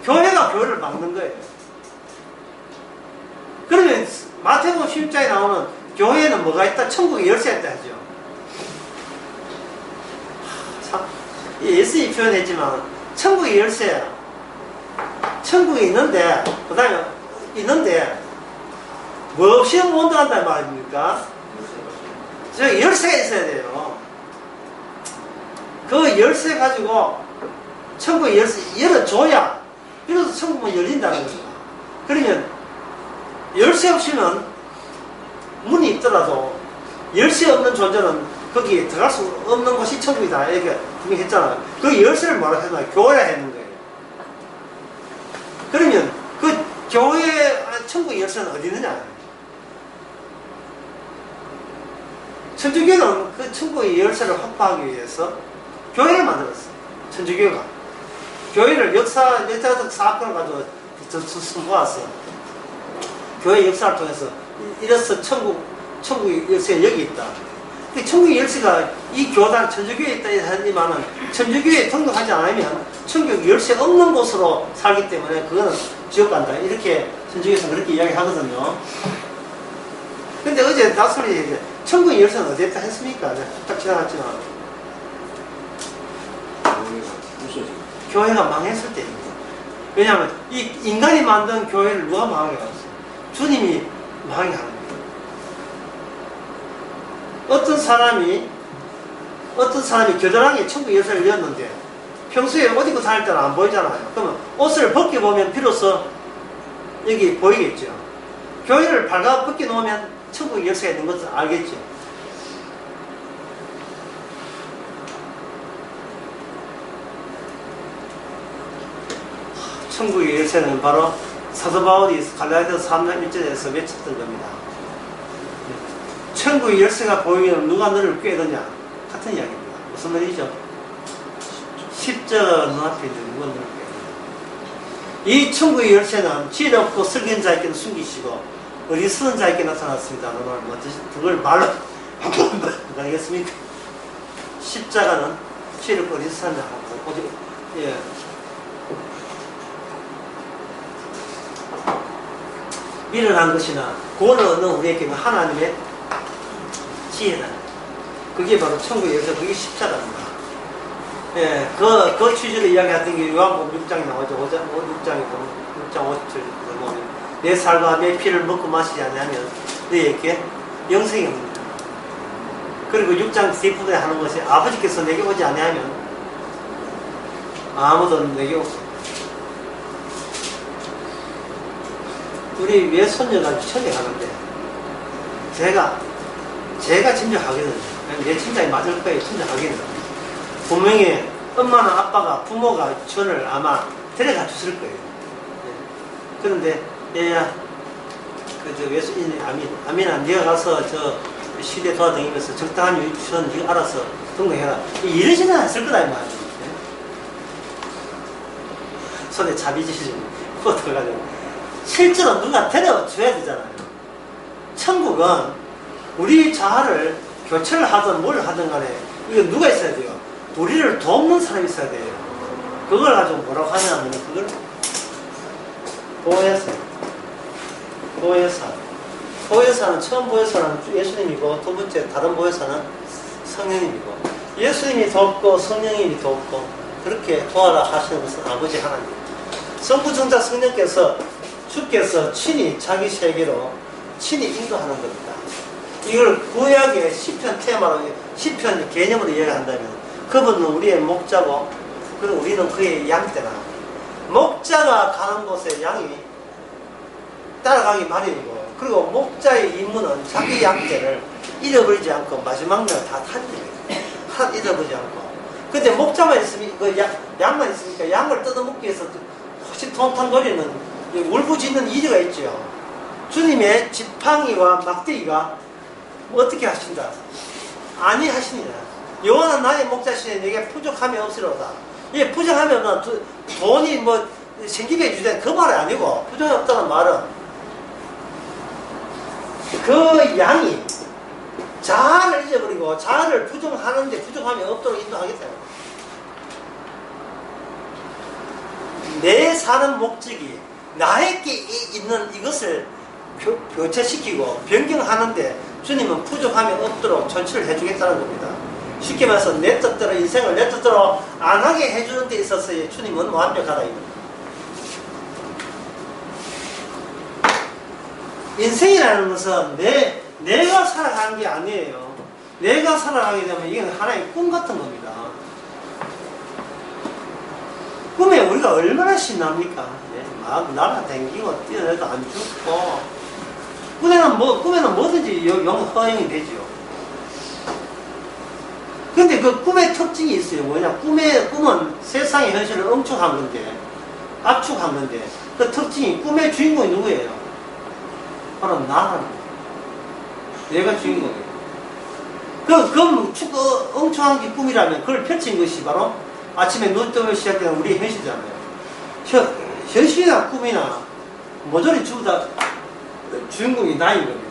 S1: 교회가 교회를 막는 거예요. 그러면 마태복음 10장에 나오는 교회에는 뭐가 있다? 천국의 열쇠가 있다 하죠. 참, 예수님이 표현했지만 천국의 열쇠, 천국에 있는데 그 다음에 있는데 뭐 없이 못 들어간다는 말입니까? 저 열쇠가 있어야 돼요. 그 열쇠 가지고 천국의 열쇠 열어줘야 비로소 천국은 열린다는 겁니다. 그러면 열쇠 없이는 문이 있더라도 열쇠 없는 존재는 거기에 들어갈 수 없는 곳이 천국이다 이렇게 분명히 했잖아요. 그 열쇠를 뭐라 했나요? 교회라 했는 거예요. 그러면 그 교회 천국의 열쇠는 어디 있느냐? 천주교는 그 천국의 열쇠를 확보하기 위해서 교회를 만들었어요. 천주교가 교회를 역사적 사건을 가지고 모았어. 교회 역사를 통해서 이래서 천국의 열쇠가 여기 있다. 천국의 열쇠가 이 교단 천주교에 있다 하지만은 천주교에 등록하지 않으면 천국 열쇠 없는 곳으로 살기 때문에 그거는 지옥 간다. 이렇게 천주교에서 그렇게 이야기하거든요. 근데 어제 나솔이 천국의 열쇠는 어디 있다 했습니까? 딱 지나갔지만 교회가 망했을 때입니다. 왜냐하면 이 인간이 만든 교회를 누가 망하게 했어요? 주님이 망하게 하는 거예요. 어떤 사람이 겨드랑이에 천국 열쇠를 열었는데 평소에 옷 입고 다닐 때는 안 보이잖아요. 그러면 옷을 벗겨보면 비로소 여기 보이겠죠. 교회를 발가 벗겨놓으면 천국 열쇠가 있는 것을 알겠죠. 천국의 열쇠는 바로 사도 바울이 갈라디아서 3장 1절에서 외쳤던 겁니다. 천국의 열쇠가 보이면 누가 너를 꾀느냐? 같은 이야기입니다. 무슨 말이죠? 십자가 눈앞에 있는 누가 너를 꾀느냐? 이 천국의 열쇠는 지혜롭고 슬기는 자에게는 숨기시고 어리석은 자에게 나타났습니다. 그걸 말로 한번 알겠습니까? 십자가는 지혜롭고 어리석은 자하고 예. 미련한 것이나 구원을 얻는 우리에게는 하나님의 지혜다. 그게 바로 천국의 열쇠, 그게 십자가입니다. 예, 그 취지로 이야기하던 게 요한복음 6장에 나오죠. 6장 5절 보면 내 살과 내 피를 먹고 마시지 않으면 너에게 영생이 없습니다. 그리고 6장 뒷부분에 하는 것이 아버지께서 내게 오지 않으면 아무도 내게 없습니다. 우리 외손녀가 천에 가는데 제가 짐작하기는 내 짐작이 맞을 거예요. 짐작하기는 분명히 엄마나 아빠가 부모가 저를 아마 데려가 줬을 거예요. 그런데 얘야 저 외손녀 아민아 네가 가서 저 시대 돌아다니면서 적당한 유치원 네가 알아서 등록해라 이러지는 않았을 거다 이 말이에요. 손에 자비지시 어떡하냐고. 실제로 누가 데려줘야 되잖아요. 천국은 우리 자아를 교체를 하든 뭘 하든 간에 이거 누가 있어야 돼요? 우리를 돕는 사람이 있어야 돼요. 그걸 가지고 뭐라고 하냐면 그걸 보혜사는 처음 보혜사는 예수님이고 두 번째 다른 보혜사는 성령님이고 예수님이 돕고 성령님이 돕고 그렇게 도와라 하시는 것은 아버지 하나님. 성부정자 성령께서 주께서 친히 자기 세계로 친히 인도하는 겁니다. 이걸 구약의 시편 테마로, 시편 개념으로 이해한다면 그분은 우리의 목자고 그리고 우리는 그의 양떼라. 목자가 가는 곳에 양이 따라가기 마련이고 그리고 목자의 임무는 자기 양떼를 잃어버리지 않고 마지막 날 다 타지는 잃어버리지 않고 근데 목자만 있으면 그 양만 있으니까 양을 뜯어먹기 위해서 혹시 통탄거리는 울부짖는 이리가 있죠. 주님의 지팡이와 막대기가 어떻게 하신다? 아니 하십니다. 여호와는 나의 목자시니 내게 부족함이 없으로다. 이게 부족하면 돈이 뭐 생기게 주자 그 말이 아니고 부족이 없다는 말은 그 양이 자아를 잊어버리고 자아를 부정하는데 부족함이 없도록 인도하겠다. 내 사는 목적이 나에게 있는 이것을 교체시키고 변경하는데 주님은 부족함이 없도록 전치를 해주겠다는 겁니다. 쉽게 말해서 내 뜻대로 인생을 내 뜻대로 안 하게 해주는 데 있어서의 주님은 완벽하다 이겁니다. 인생이라는 것은 내가 살아가는 게 아니에요. 내가 살아가게 되면 이건 하나의 꿈 같은 겁니다. 꿈에 우리가 얼마나 신납니까? 막 날아다니고 뛰어내도 안 죽고 꿈에는 뭐든지 허용이 되죠. 근데 그 꿈의 특징이 있어요. 뭐냐? 꿈은 세상의 현실을 응축한 건데, 압축한 건데, 그 특징이 꿈의 주인공이 누구예요? 바로 나라는 내가 주인공이에요. 응축한 게 꿈이라면 그걸 펼친 것이 바로 아침에 눈 뜨면 시작되는 우리의 현실이잖아요. 현실이나 꿈이나 모조리 전부 다 주인공이 나인 겁니다.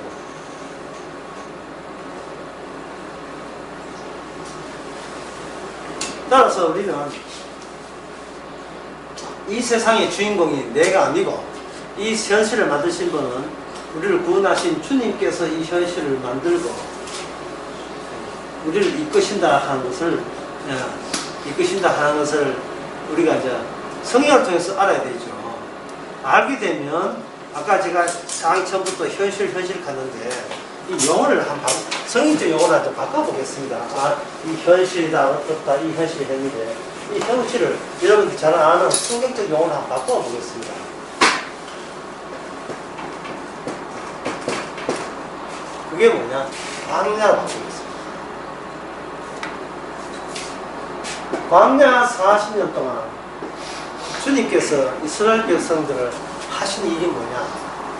S1: 따라서 우리는 이 세상의 주인공이 내가 아니고 이 현실을 만드신 분은 우리를 구원하신 주님께서 이 현실을 만들고 우리를 이끄신다 하는 것을 우리가 이제 성경을 통해서 알아야 되죠. 알게 되면 아까 제가 상황 처음부터 현실 갔는데 이 용어를 성인적 용어를 한번 바꿔보겠습니다. 이 현실이다 어떻다 이 현실이 했는데 이 현실을 여러분들이 잘 아는 성경적 용어를 한번 바꿔보겠습니다. 그게 뭐냐? 광야라고 바꾸겠습니다. 광야 40년 동안 주님께서 이스라엘 백성들을 하신 일이 뭐냐?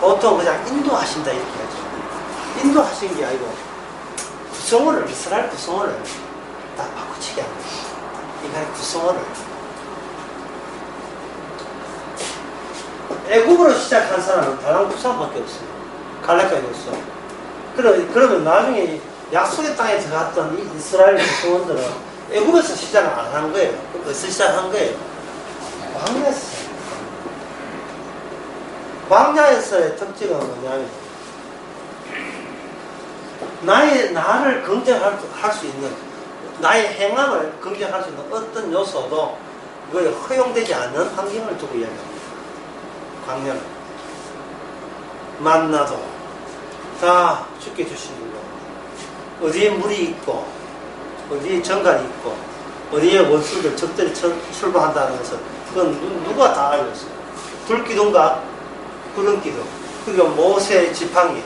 S1: 보통 그냥 인도하신다 이렇게 하죠. 인도하신 게 아니고 이스라엘 구성원을 다 바꾸치게 하는 거예요. 인간의 구성원을. 애국으로 시작한 사람은 다른 구성밖에 없어요. 갈렙까지 없어. 그러면 나중에 약속의 땅에 들어갔던 이 이스라엘 구성원들은 애국에서 시작을 안 한 거예요. 어디서 시작한 거예요? 광야에서. 광야에서의 특징은 뭐냐면 나를 긍정할 수 있는 나의 행함을 긍정할 수 있는 어떤 요소도 그걸 허용되지 않는 환경을 두고 이야기합니다. 광야는 만나도 다 죽게 주시는 거, 어디에 물이 있고 어디에 정갈이 있고 어디에 원수들 적들이 출범한다는 것을 그건 누가 다 알렸어요. 불기둥과 구름기둥 그리고 모세 지팡이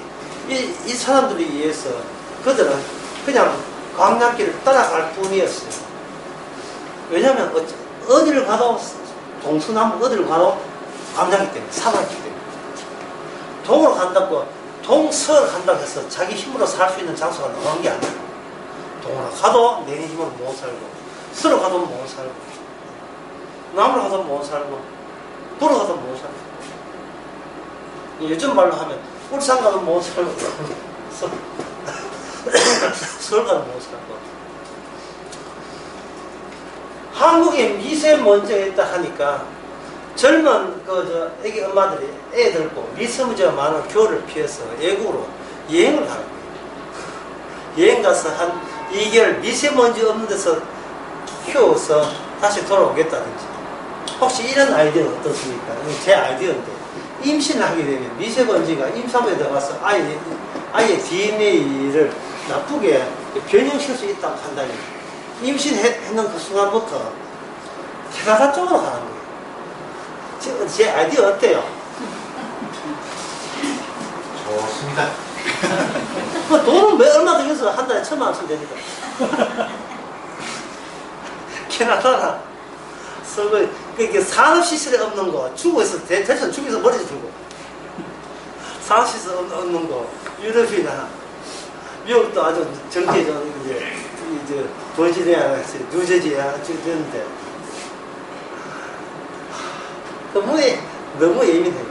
S1: 이 사람들에 의해서 그들은 그냥 광야길을 따라갈 뿐이었어요. 왜냐하면 어디를 가도 동서남북 어디를 가도 광야기 때문에 사막이기 때문에 동으로 간다고 동서를 간다고 해서 자기 힘으로 살 수 있는 장소가 나온 게 아니에요. 동으로 가도 내 힘으로 못 살고 서로 가도 못 살고 남으로 가도 못 살고 도로 가도 못 살고 요즘 말로 하면 울산 가도 못 살고 서울 가도 못 살고 한국에 미세먼지가 있다 하니까 젊은 애기 엄마들이 애 들고 미세먼지가 많은 겨울을 피해서 외국으로 여행을 가는 거예요. 여행 가서 한 2개월 미세먼지 없는 데서 키워서 다시 돌아오겠다든지. 혹시 이런 아이디어는 어떻습니까? 제 아이디어인데 임신을 하게 되면 미세먼지가 임산부에 들어가서 아이의 DNA를 나쁘게 변형시킬 수 있다고 한다면 임신했는 그 순간부터 캐나다 쪽으로 가는 거예요. 제 아이디어 어때요?
S3: 좋습니다.
S1: 그 돈은 얼마 들여서 한 달에 1,000만 원 쓰면 되니까. 캐나다나 서울 그러니까 산업시설이 없는 거 중국에서 대체로 중국에서 머리 주고 산업시설 없는 거 유럽이나 미국도 아주 정체적 이제 버지니아, 뉴저지야 그런데 너무 예민해요.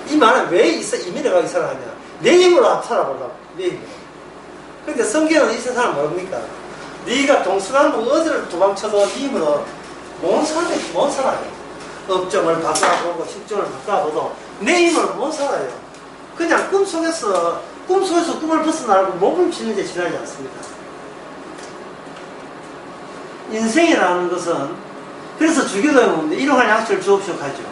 S1: 이 말은 왜 이민을 가기 살아가냐? 내 힘으로 살아보려고. 내 힘으로. 그러니까 성경은 이 세상을 모릅니까? 네가 동서남북 어디를 도망쳐도 네 힘으로 못 살아요. 업종을 바꿔보고 식종을 바꿔보도 내 힘으로 못 살아요. 그냥 꿈속에서 꿈을 벗어나고 몸을 치는 데 지나지 않습니다. 인생이라는 것은 그래서 주기도에 보면 일용할 양식을 주옵시오 하죠.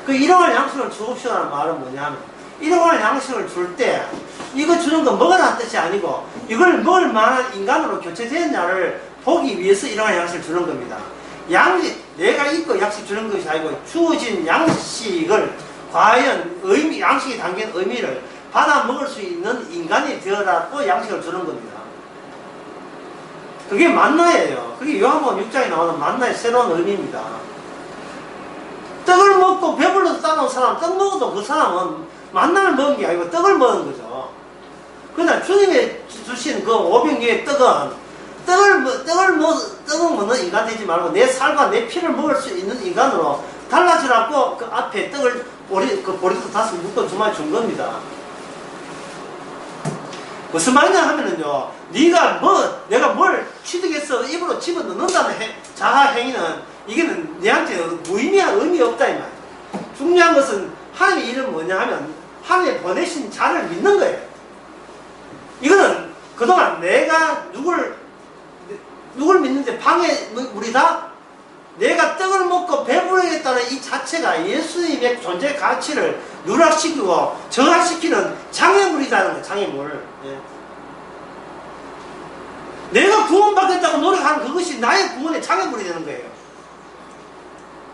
S1: 그 일용할 양식을 주옵시오라는 말은 뭐냐면 일용할 양식을 줄 때 이거 주는 거 먹으라는 뜻이 아니고 이걸 먹을 만한 인간으로 교체되었냐를 보기 위해서 일용할 양식을 주는 겁니다. 내가 입고 양식 주는 것이 아니고 주어진 양식을 과연 양식이 담긴 의미를 받아 먹을 수 있는 인간이 되어라고 양식을 주는 겁니다. 그게 만나예요. 그게 요한복음 6장에 나오는 만나의 새로운 의미입니다. 떡을 먹고 배불러서 싸놓은 사람, 떡 먹어도 그 사람은 만나를 먹은 게 아니고 떡을 먹은 거죠. 그러나 주님이 주신 그 오병이의 떡은 떡을 먹는 인간 되지 말고 내 살과 내 피를 먹을 수 있는 인간으로 달라지라고 그 앞에 떡을 보리떡 5 묶어 준 겁니다. 무슨 말이냐 하면은요, 내가 뭘 취득해서 입으로 집어넣는다는 자아 행위는 이게는 내한테 무의미한 의미 없다 이 말이야. 중요한 것은 하나님의 일은 뭐냐 하면 하나님의 보내신 자를 믿는 거예요. 이거는 그동안 내가 누굴 믿는데 우리 다 내가 떡을 먹고 배부르겠다는 이 자체가 예수님의 존재 가치를 누락시키고 저하시키는 장애물이라는 거예요. 장애물. 예. 내가 구원받겠다고 노력하는 그것이 나의 구원의 장애물이 되는 거예요.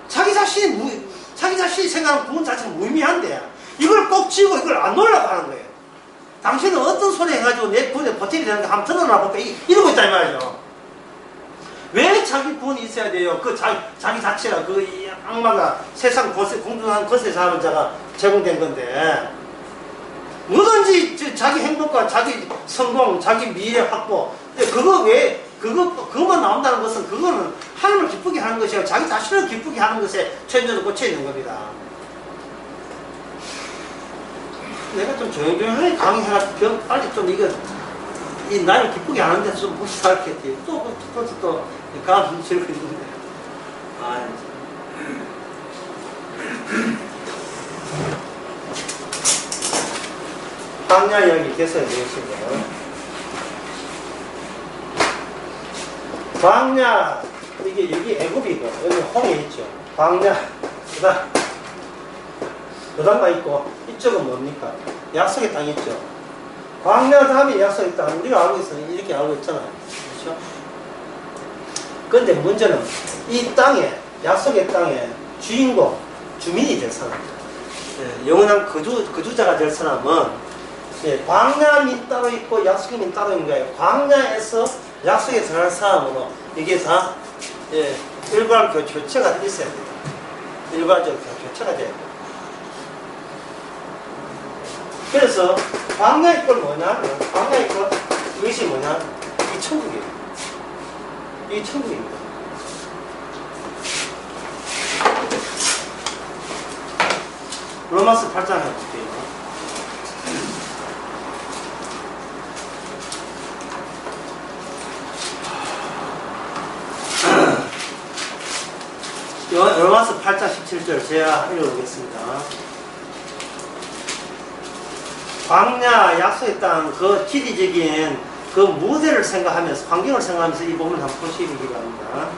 S1: 자기 자신이 생각하는 구원 자체가 무의미한데 이걸 꼭 쥐고 이걸 안 놓으려고 하는 거예요. 당신은 어떤 소리 해가지고 내 구원에 보탬이 되는가 한번 들어놔 볼까 이러고 있다 이 말이죠. 왜 자기 구원이 있어야 돼요? 그 자기 자체가 그 이 악마가 세상 공중한 것에 사는 자가 제공된 건데 뭐든지 자기 행복과 자기 성공, 자기 미래 확보 그것만 나온다는 것은 그거는 하나님을 기쁘게 하는 것이고 자기 자신을 기쁘게 하는 것에 천전을 꽂혀 있는 겁니다. 내가 좀 조용조용하게 강의해라 빨리 좀 이 나를 기쁘게 하는데 좀 무시할겠지. 또 가슴 들고 있는데. 광야 이야기 계속해 보겠습니다. 광야, 여기 애굽이고, 여기 홍해 있죠. 광야, 그다음가 있고, 이쪽은 뭡니까? 약속의 땅 있죠. 광야 다음에 약속의 땅, 우리가 알고 있어요. 이렇게 알고 있잖아요. 그렇죠? 그런데 문제는 이 땅에, 약속의 땅에 주민이 될 사람, 영원한 거주자가 될 사람은 광야민 따로 있고 약속민 따로 있는 거예요. 광야에서 약속에 들어갈 사람으로 이게 다 일괄 교체가 있어야 돼요. 일괄적으로 교체가 돼요. 그래서 광야의 꼴 뭐냐? 광야의 꼴 이것이 뭐냐? 이 천국이에요. 이 천국입니다. 로마서 8장 해볼게요. 로마서 8장 17절 제가 읽어보겠습니다. 광야 약속의 땅 그 기리적인 그 무대를 생각하면서 환경을 생각하면서 이 부분을 한번 보시기 바랍니다.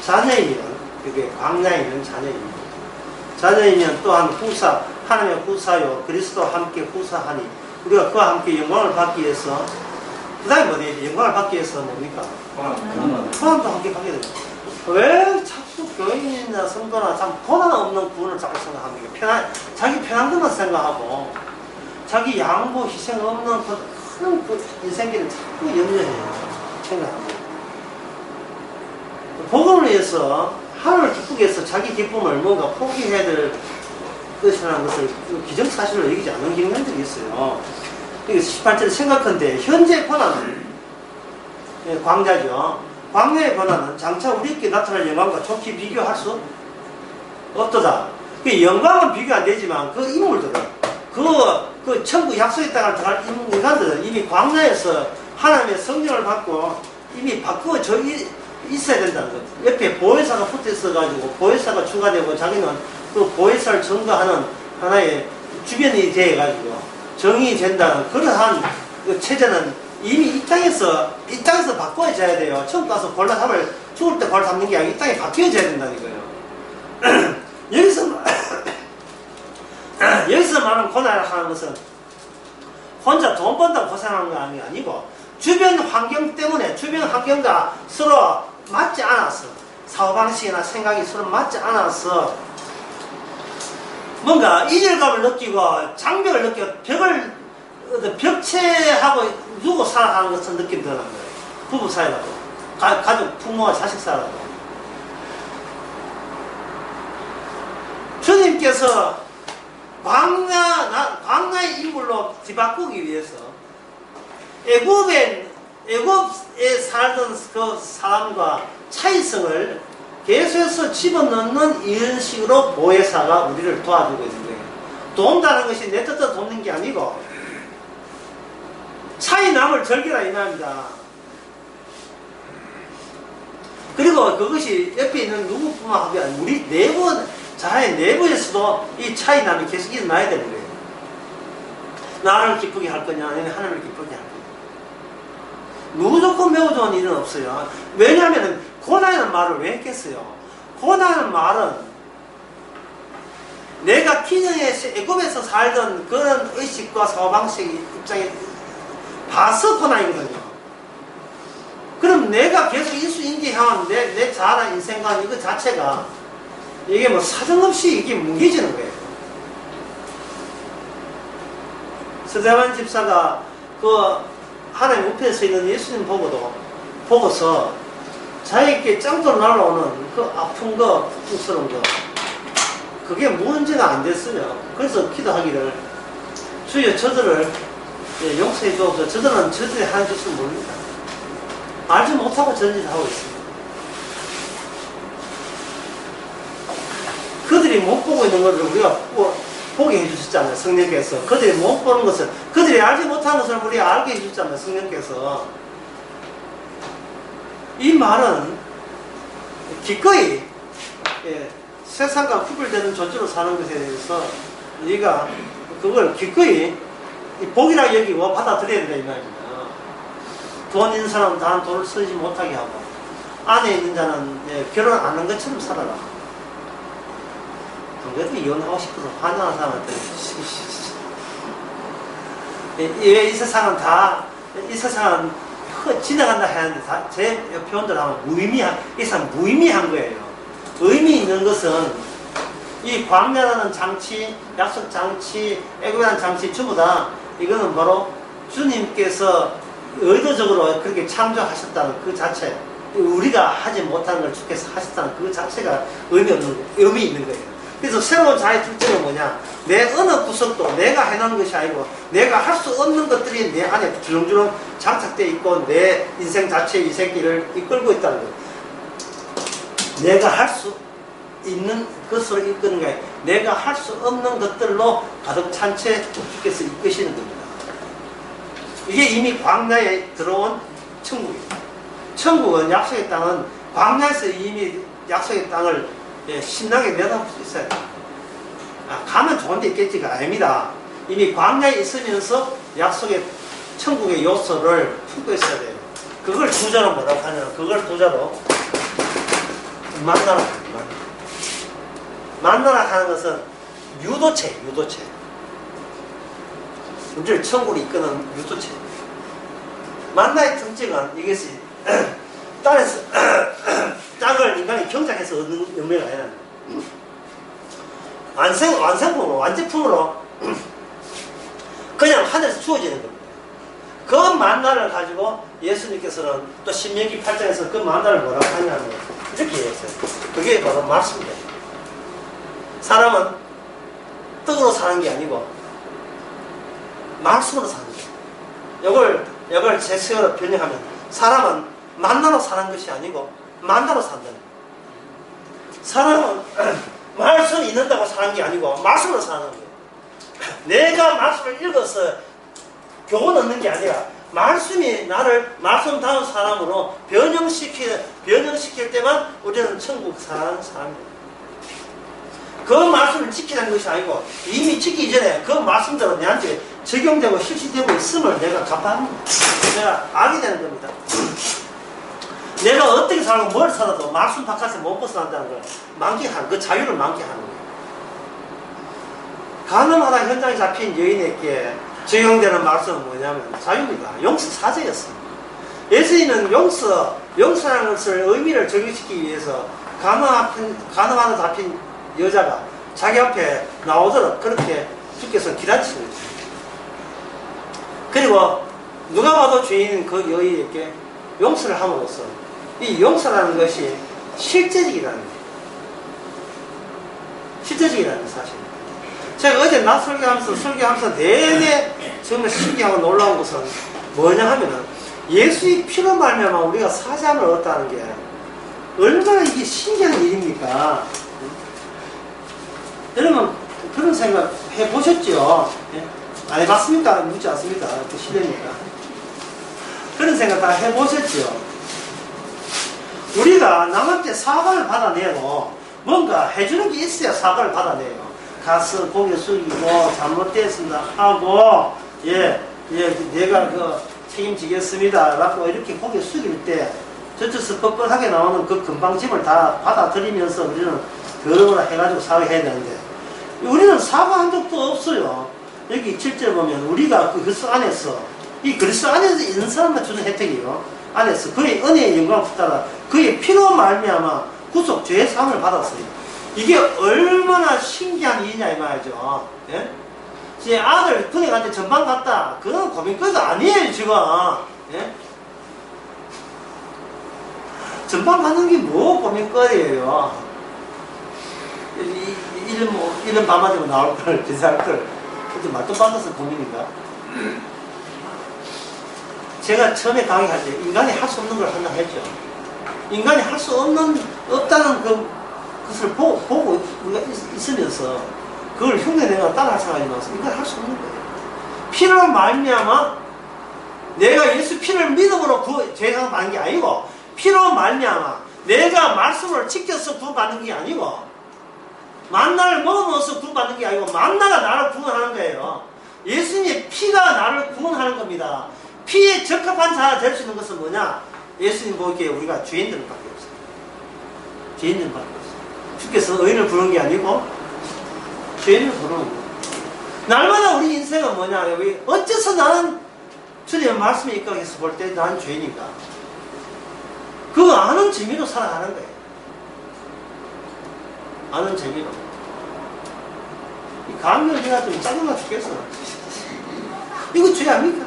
S1: 자녀이면 그게 광야에 있는 자녀입니다. 자녀이면 또한 후사 하나님의 후사요 그리스도와 함께 후사하니 우리가 그와 함께 영광을 받기 위해서 그 다음에 뭐지? 영광을 받기 위해서 뭡니까? 고난도 함께 받게 됩니다. 왜 자꾸 교인이나 성도나 참 고난 없는 구원을 자꾸 생각합니까? 자기 편한 것만 생각하고 자기 양보 희생 없는 큰 인생길을 자꾸 염려해요. 생각합니다. 복음을 위해서 하나님을 기쁘게 해서 자기 기쁨을 뭔가 포기해야 될 것이라는 것을 기정사실로 여기지 않는 경향들이 있어요. 여기 18절에 생각한데 현재 고난은 광자죠. 광야의 고난은 장차 우리에게 나타날 영광과 좋게 비교할 수 없도다. 그 영광은 비교 안 되지만 그 인물들은 그 천국 약속의 땅을 들어갈 인간들은 이미 광야에서 하나님의 성령을 받고 이미 바꾸어져 있어야 된다는 거죠. 옆에 보혜사가 붙어 있어가지고 보혜사가 추가되고 자기는 그 보혜사를 증거하는 하나의 주변이 되어가지고 정의 된다는 그러한 그 체제는 이미 이 땅에서 바꿔져야 돼요. 천국 가서 죽을 때 골라 잡는 게 아니고 이 땅에 바뀌어져야 된다는 거예요. 여기서 말하는 고난을 하는 것은 혼자 돈 번다고 고생하는 거 아니고 주변 환경 때문에 주변 환경과 서로 맞지 않아서 사고방식이나 생각이 서로 맞지 않아서 뭔가 이질감을 느끼고 장벽을 느끼고 벽체하고 누구 살아가는 것처럼 느낌이 드는 거예요. 부부 사이라도 가족 부모와 자식 사이라도 주님께서 광야의 인물로 뒤바꾸기 위해서 애굽에 살던 그 사람과 차이성을 계속해서 집어넣는 이런 식으로 보혜사가 우리를 도와주고 있는 거예요. 도움다는 것이 내 뜻대로 돕는 게 아니고 차이 남을 즐기라 이 말입니다. 그리고 그리고 그것이 옆에 있는 누구뿐만 하게 아니라 우리 내부, 자의 내부에서도 이 차이남이 계속 일어나야 되는 거예요. 나를 기쁘게 할 거냐, 아니면 하나님을 기쁘게 할 거냐. 무조건 매우 좋은 일은 없어요. 왜냐하면 고난이라는 말을 왜 했겠어요? 고난이라는 말은 내가 기존에 애굽에서 살던 그런 의식과 사고방식 입장에 봐서 고난이거든요. 그럼 내가 계속 인수인계해온 내 자아나 인생관 이거 자체가 이게 뭐 사정없이 이게 뭉개지는 거예요. 서대환 집사가 그 하나님 우편에 서 있는 예수님 보고서 자기에게 짱돌 날아오는 그 아픈 거, 고통스러운 거, 그게 문제가 안 됐어요. 그래서 기도하기를, 주여 저들을 용서해 주옵소서. 저들은 저들이 하는 짓을 모릅니다. 알지 못하고 저런 짓을 하고 있습니다. 그들이 못 보고 있는 것을 우리가 보게 해주셨잖아요. 성령께서. 그들이 못 보는 것을, 그들이 알지 못하는 것을 우리가 알게 해주셨잖아요. 성령께서. 이 말은 기꺼이 세상과 구별되는 존재로 사는 것에 대해서 우리가 그걸 기꺼이 복이라 여기고 받아들여야 된다 이 말입니다. 돈 있는 사람은 다른 돈을 쓰지 못하게 하고, 안에 있는 자는 결혼 안 한 것처럼 살아라. 그래도 이혼하고 싶어서 환장하는 사람한테 이 세상은 이 세상은 지나간다 하는데 제 표현대로 하면 이 세상 무의미한 거예요. 의미 있는 것은 이 광야라는 장치, 약속 장치, 애굽이라는 장치 전부 다 이거는 바로 주님께서 의도적으로 그렇게 창조하셨다는 그 자체, 우리가 하지 못하는 걸 주께서 하셨다는 그 자체가 의미 있는 거예요. 그래서 새로운 자의 특징은 뭐냐? 내 어느 구석도 내가 해놓은 것이 아니고 내가 할 수 없는 것들이 내 안에 주렁주렁 장착되어 있고 내 인생 자체의 이 새끼를 이끌고 있다는 거예요. 내가 할 수 있는 것으로 이끄는 게 아니라 내가 할 수 없는 것들로 가득 찬 채 주께서 이끄시는 겁니다. 이게 이미 광야에 들어온 천국입니다. 천국은 약속의 땅은 광야에서 이미 약속의 땅을 신나게 내다볼 수 있어야 돼요. 가면 좋은 데 있겠지가 아닙니다. 이미 광야에 있으면서 약속의 천국의 요소를 품고 있어야 돼요. 그걸 두자로 뭐라고 하냐면, 그걸 두자로 만나라. 만나라 하는 것은 유도체. 우리를 천국으로 이끄는 유도체. 만나의 특징은 이것이 땅에서 땅을 인간이 경작해서 얻는 영매가 아니라 완성품으로, 완제품으로 그냥 하늘에서 주어지는 겁니다. 그 만나를 가지고 예수님께서는 또 신명기 8장에서 그 만나를 뭐라고 하냐면 이렇게 얘기했어요. 그게 바로 말씀입니다. 사람은 떡으로 사는 게 아니고 말씀으로 사는 거예요. 이걸 제스어로 변형하면 사람은 만나로 사는 것이 아니고 만나로 산다는 거예요. 사람은 말씀을 읽는다고 사는 게 아니고 말씀으로 사는 거예요. 내가 말씀을 읽어서 교훈 얻는 게 아니라 말씀이 나를 말씀다운 사람으로 변형시킬 때만 우리는 천국 사는 사람입니다. 그 말씀을 지키는 것이 아니고 이미 지키기 전에 그 말씀대로 내한테 적용되고 실시되고 있음을 내가 간파합니다. 내가 알게 되는 겁니다. 내가 어떻게 살고 뭘 살아도 말씀 바깥에 못 벗어난다는 걸 만끽하는, 그 자유를 만끽하는 거예요. 가늠하다 현장에 잡힌 여인에게 적용되는 말씀은 뭐냐면 자유입니다. 용서 사죄였습니다. 예수님은 용서라는 것을 의미를 적용시키기 위해서 가늠하다 잡힌 여자가 자기 앞에 나오도록 그렇게 주께서 기다리시는 거죠. 그리고 누가 봐도 죄인인 그 여인에게 용서를 함으로써 이 용서라는 것이 실제적이라는 거예요. 실제적이라는 사실입니다. 제가 어제 낮 설교하면서 내내 정말 신기하고 놀라운 것은 뭐냐 하면은 예수의 피로 말미암아 우리가 사죄함을 얻었다는 게 얼마나 이게 신기한 일입니까? 여러분 그런 생각 해보셨죠? 안 해봤습니까? 묻지 않습니까? 실례니까. 그런 생각 다 해보셨죠? 우리가 남한테 사과를 받아내고 뭔가 해주는 게 있어야 사과를 받아내요. 가서 고개 숙이고 잘못됐습니다 하고 내가 책임지겠습니다 라고 이렇게 고개 숙일 때 저쪽에서 뻣뻣하게 나오는 그 금방짐을 다 받아들이면서 우리는 더러워라 해가지고 사과해야 되는데 우리는 사과한 적도 없어요. 여기 7절 보면 우리가 그 그리스도 안에서 이 그리스도 안에서 있는 사람만 주는 혜택이에요. 안에서 그의 은혜의 영광을 따라 그의 피로 말미암아 구속 죄의 사함을 받았어요. 이게 얼마나 신기한 일이냐 이 말이죠. 예? 제 아들 군에한테 전방 갔다. 그건 고민거리도 아니에요 지금. 예? 전방 가는 게 뭐 고민거리예요. 이런 밤하지만 나올 걸 비쌀 걸. 근데 말도 받아서 고민인가? 제가 처음에 강의할 때 인간이 할 수 없는 걸 한다 했죠. 인간이 할 수 없다는 그것을 보고 우리가 있으면서 그걸 흉내내가 따라할 생각이 나서 인간이 할 수 없는 거예요. 피로 말미암아 내가 예수 피를 믿음으로 죄상 받는 게 아니고 피로 말미암아 내가 말씀을 지켜서 구원받는 게 아니고 만나를 먹어놓아서 구원받는 게 아니고 만나가 나를 구원하는 거예요. 예수님의 피가 나를 구원하는 겁니다. 피에 적합한 자가 될 수 있는 것은 뭐냐? 예수님 보기에 우리가 죄인들밖에 없어요. 죄인들밖에 없어요. 주께서 의인을 부르는 게 아니고 죄인을 부르는 거예요. 날마다 우리 인생은 뭐냐? 어째서 나는 주님의 말씀에 입각해서 볼 때 나는 죄인인가? 그거 아는 재미로 살아가는 거예요. 아는 재미로. 이 감명제가 좀 짜증나 죽겠어. 이거 죄 아닙니까?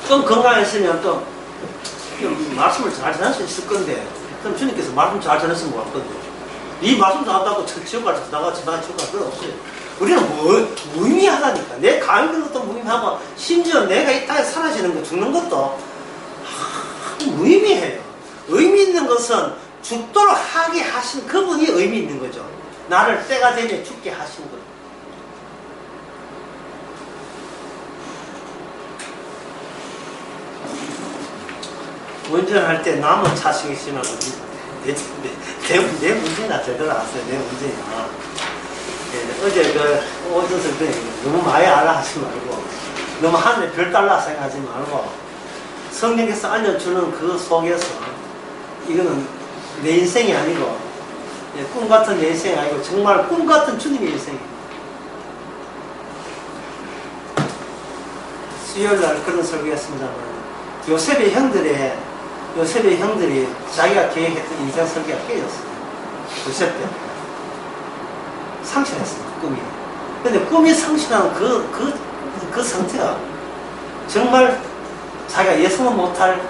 S1: 좀 건강했으면 또 말씀을 잘 전할 수 있을 건데 그럼 주님께서 말씀 잘 전했으면 고맙건데 이 말씀 잘한다고 지옥 가서 나가 지옥 갈 건 없어요. 우리는 무의미하다니까. 내 강의하는 것도 무의미하고 심지어 내가 이 땅에 사라지는 거 죽는 것도 무의미해요. 의미 있는 것은 죽도록 하게 하신 그분이 의미 있는 거죠. 나를 때가 되면 죽게 하신 거예요. 운전할 때 남은 차식이 심하고 내 문제나 제대로 아세요. 내 문제야. 어제 오셔서 너무 많이 알아 하지 말고 너무 하늘에 별 달라 생각하지 말고 성령께서 알려주는 그 속에서 이거는 내 인생이 아니고 꿈 같은 내 인생이 아니고 정말 꿈 같은 주님의 인생입니다. 수요일날 그런 설교했습니다만 요셉의 형들이 자기가 계획했던 인생 설계가 깨졌어요. 요셉 때 상실했어요. 꿈이. 근데 꿈이 상실하는 그 상태가 정말 자기가 예상은 못할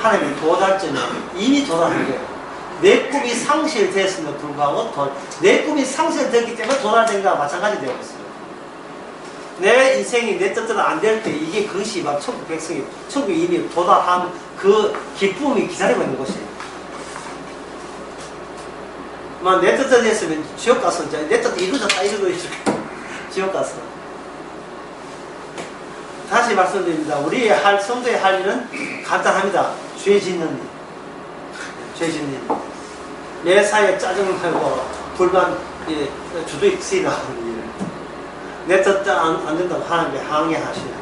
S1: 하나님의 도달점에 이미 도달한 거예요. 내 꿈이 상실됐음에도 불구하고 내 꿈이 상실됐기 때문에 도달된 거와 마찬가지 되었어요. 내 인생이 내 뜻대로 안 될 때 이게 그것이 막 천국 백성이 천국에 이미 도달한 그 기쁨이 기다리고 있는 것이에요. 막 내 뜻대로 됐으면 지옥 가서 이제 내 뜻 이루어졌다 지옥 가서. 다시 말씀드립니다. 우리의 성도의 할 일은 간단합니다. 죄 짓는 일. 죄 짓는 일. 내 사이에 짜증을 내고 불만 주도익 쓰이나하는 일. 내 뜻대로 안 된다고 하나님께 항의하시는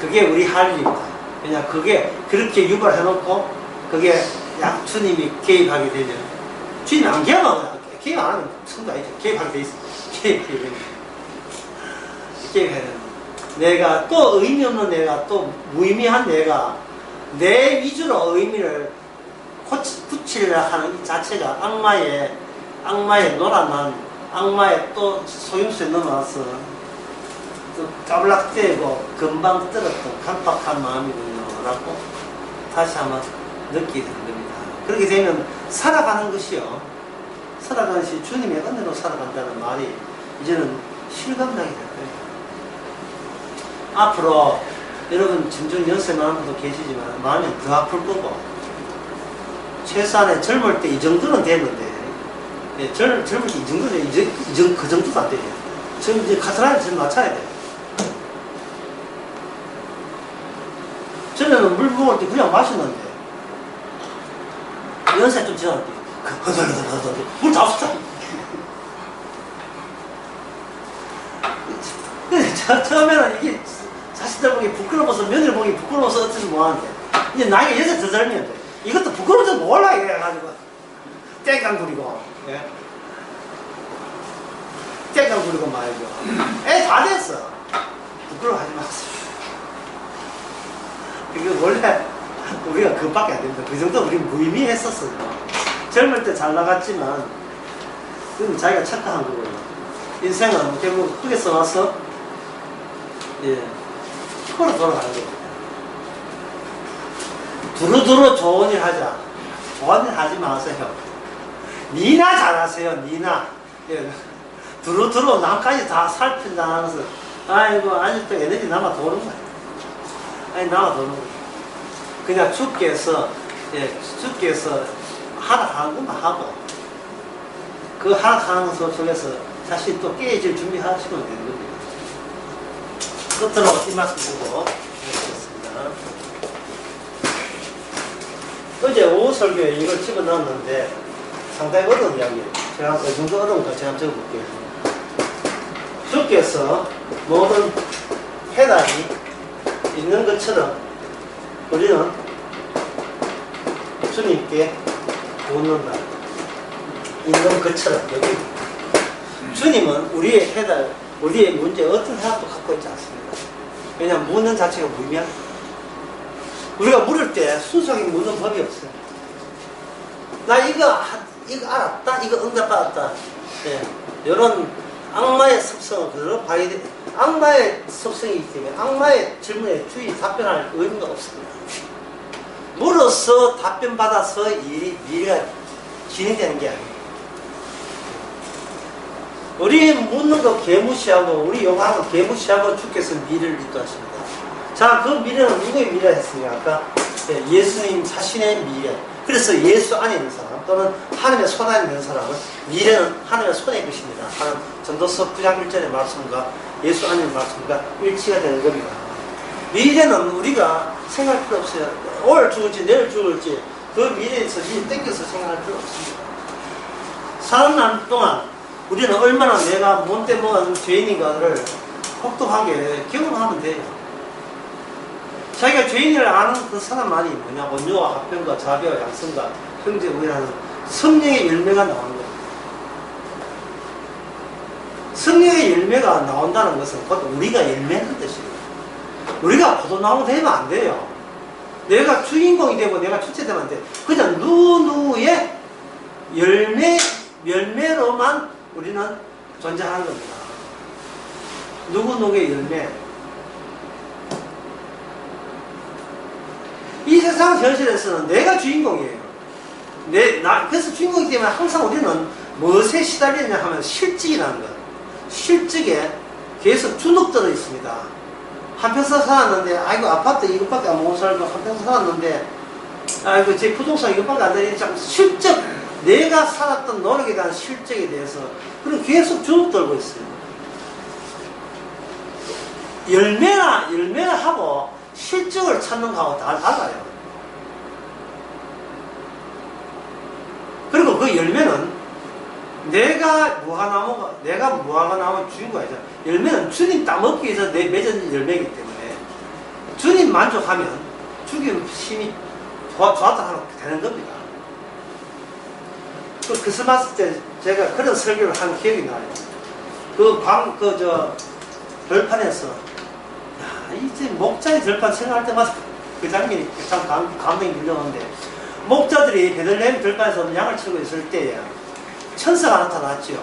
S1: 그게 우리 할 일입니다. 왜냐 그게 그렇게 유발해놓고 그게 주님이 개입하게 되면 주님이 안 개입 안 하면 성도 아니죠. 개입하게 돼 있어요. 개입해야 되는 내가 또 의미 없는 내가 또 무의미한 내가 내 위주로 의미를 붙이려 하는 이 자체가 악마의 노란한 악마의 또 소용수에 넘어와서 또 까불락대고 금방 떨었던 간박한 마음이군요 라고 다시 한번 느끼게 되는 겁니다. 그렇게 되면 살아가는 것이요, 살아가는 것이 주님의 은혜로 살아간다는 말이 이제는 실감나게 될 거예요. 앞으로 여러분 점점 연세 많은 분도 계시지만 마음이 더 아플 거고 최소한의 젊을 때 이 정도는 됐는데 젊을 때 이 정도는 그 정도도 안 돼요. 지금 이제 카트라이트 좀 맞춰야 돼요. 전에는 물 먹을 때 그냥 마셨는데 연세 좀 지났는데 물다 쏟아. 근데 처음에는 이게 자식들 보기 부끄러워서 며느리 보기 부끄러워서 어쩌지 뭐하는데 이제 나이가 6살 더 젊으면 돼. 이것도 부끄러워서 몰라 이래가지고 땡깡 부리고 예? 땡깡 부리고 말이죠. 애 다 됐어. 부끄러워하지 마세요. 이거 원래 우리가 그밖에 안 됩니다. 그 정도 우리 무의미했었어요. 젊을 때 잘 나갔지만 그건 자기가 착각한 거고요. 인생은 결국 크게 써놨어. 예, 축으로 돌아가는 거예요. 두루두루 좋은 일 하자. 좋은 일 하지 마세요. 니나 잘하세요. 니나. 예. 두루두루 남까지 다 살핀다면서 아이고 아직도 에너지 남아 도는 거야. 아니 남아 도는 거야. 그냥 주께서 예, 주께서 하락하는 것만 하고 그 하락하는 속에서 다시 또 깨질 준비하시면 되는 겁니다. 끝으로 이 말씀 드리고 하겠습니다. 어제 오후 설교에 이걸 집어넣었는데 상당히 어려운 이야기예요. 제가 그 정도 어려운 거 제가 한번 적어볼게요. 주께서 모든 해답이 있는 것처럼 우리는 주님께 묻는다. 있는 것처럼 여기 주님은 우리의 해답, 우리의 문제 어떤 해답도 갖고 있지 않습니다. 왜냐하면 묻는 자체가 무의미한 우리가 물을 때 순수하게 묻는 법이 없어요. 나 이거 알았다, 이거 응답받았다. 예, 이런 악마의 습성은 그대로 발휘돼. 악마의 습성이기 때문에 악마의 질문에 주의 답변할 의무가 없습니다. 물어서 답변받아서 일이 미래가 진행되는 게 아니에요. 우리 묻는 거 개무시하고 우리 요구하는 거 개무시하고 주께서 미래를 인도하십니다. 자, 그 미래는 누구의 미래가 했습니까? 아까 예수님 자신의 미래. 그래서 예수 안에 있는 사람 또는 하나님의 손 안에 있는 사람은 미래는 하나님의 손에 것입니다 하는 전도서 9장 1절의 말씀과 예수 안에 있는 말씀과 일치가 되는 겁니다. 미래는 우리가 생각할 필요 없어요. 오늘 죽을지 내일 죽을지 그 미래에서 땡겨서 생각할 필요 없습니다. 사는 동안 우리는 얼마나 내가 못돼 먹은 죄인인가를 혹독하게 경험하면 돼요. 자기가 죄인을 아는 그 사람만이 뭐냐, 온유와 화평과 자비와 양성과 형제 우애라는 성령의 열매가 나오는 겁니다. 성령의 열매가 나온다는 것은 곧 우리가 열매는 뜻입니다. 우리가 포도나무 되면 안 돼요. 내가 주인공이 되고 내가 주체되면 안 돼. 그냥 누누의 열매로만 우리는 존재하는 겁니다. 누구누구의 열매. 이 세상 현실에서는 내가 주인공이에요. 그래서 주인공이기 때문에 항상 우리는 무엇에 시달리느냐 하면 실직이라는 것. 실직에 계속 주눅들어 있습니다. 한평생 살았는데, 아이고, 아파트 이것밖에 못 살고, 한평생 살았는데, 아이고, 제 부동산 이것밖에 안 되니, 자꾸 실적, 내가 살았던 노력에 대한 실적에 대해서, 그럼 계속 주눅들고 있어요. 열매나 하고, 실적을 찾는 거하고 다 달라요. 그리고 그 열매는 내가 무화과 나무 주인공이 아니잖아. 열매는 주님 따먹기 위해서 맺은 열매이기 때문에 주님 만족하면 주님 힘이 좋았다 하면 되는 겁니다. 그 크리스마스 때 제가 그런 설교를 한 기억이 나요. 벌판에서 이제 목자의 들판 생각할 때마다 그 장면이 참 감동이 밀려오는데, 목자들이 베들레헴 들판에서 양을 치고 있을 때에 천사가 나타났죠.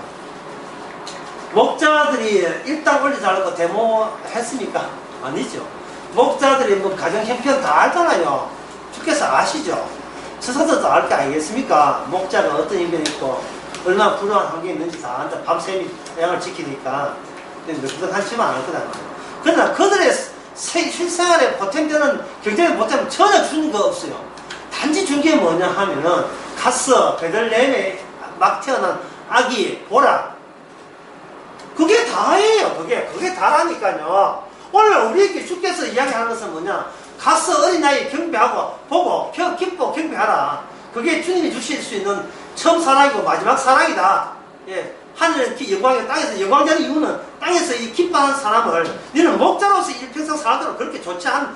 S1: 목자들이 일당 올리자고 데모했습니까? 아니죠. 목자들이 뭐 가정 형편 다 알잖아요. 주께서 아시죠. 천사들도 알 게 아니겠습니까? 목자가 어떤 인간이 있고 얼마나 불안한 환경이 있는지 다 안다. 밤샘이 양을 지키니까 느긋하지만 않을 거다 말이에요. 그러나 그들의 실생활에 보탬되는 경제에 보탬 전혀 주는 거 없어요. 단지 준 게 뭐냐 하면은 가서 베들레헴에 막 태어난 아기 보라. 그게 다예요. 그게 다라니까요. 오늘 우리에게 주께서 이야기하는 것은 뭐냐? 가서 어린 나이에 경배하고 보고 기뻐 경배하라. 그게 주님이 주실 수 있는 처음 사랑이고 마지막 사랑이다. 예. 하늘은 영광이고 땅에서 영광되는 이유는 땅에서 이 기뻐하는 사람을 너는 목자로서 일평생 살도록 그렇게 좋지 않은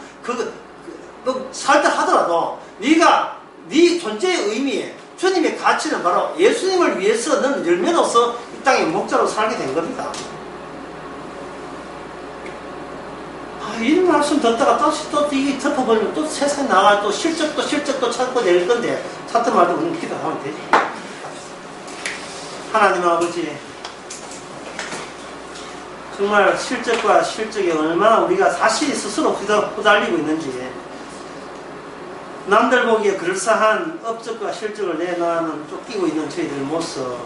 S1: 살다 하더라도 네가 네 존재의 의미, 주님의 가치는 바로 예수님을 위해서 너는 열매로서 이 땅에 목자로 살게 된 겁니다. 이런 말씀 듣다가 또 이게 덮어버리면 또 세상에 나가 또 실적도 찾고 낼 건데 찾든 말든 우리는 기도하면 되지. 하나님 아버지, 정말 실적과 실적에 얼마나 우리가 사실 스스로 후달리고 있는지, 남들 보기에 그럴싸한 업적과 실적을 내놓아는 쫓기고 있는 저희들 모습,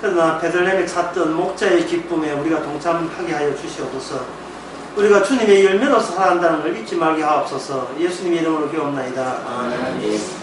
S1: 그러나 베들레헴을 찾던 목자의 기쁨에 우리가 동참하게 하여 주시옵소서. 우리가 주님의 열매로서 살아간다는 걸 잊지 말게 하옵소서. 예수님의 이름으로 기도합나이다. 아멘.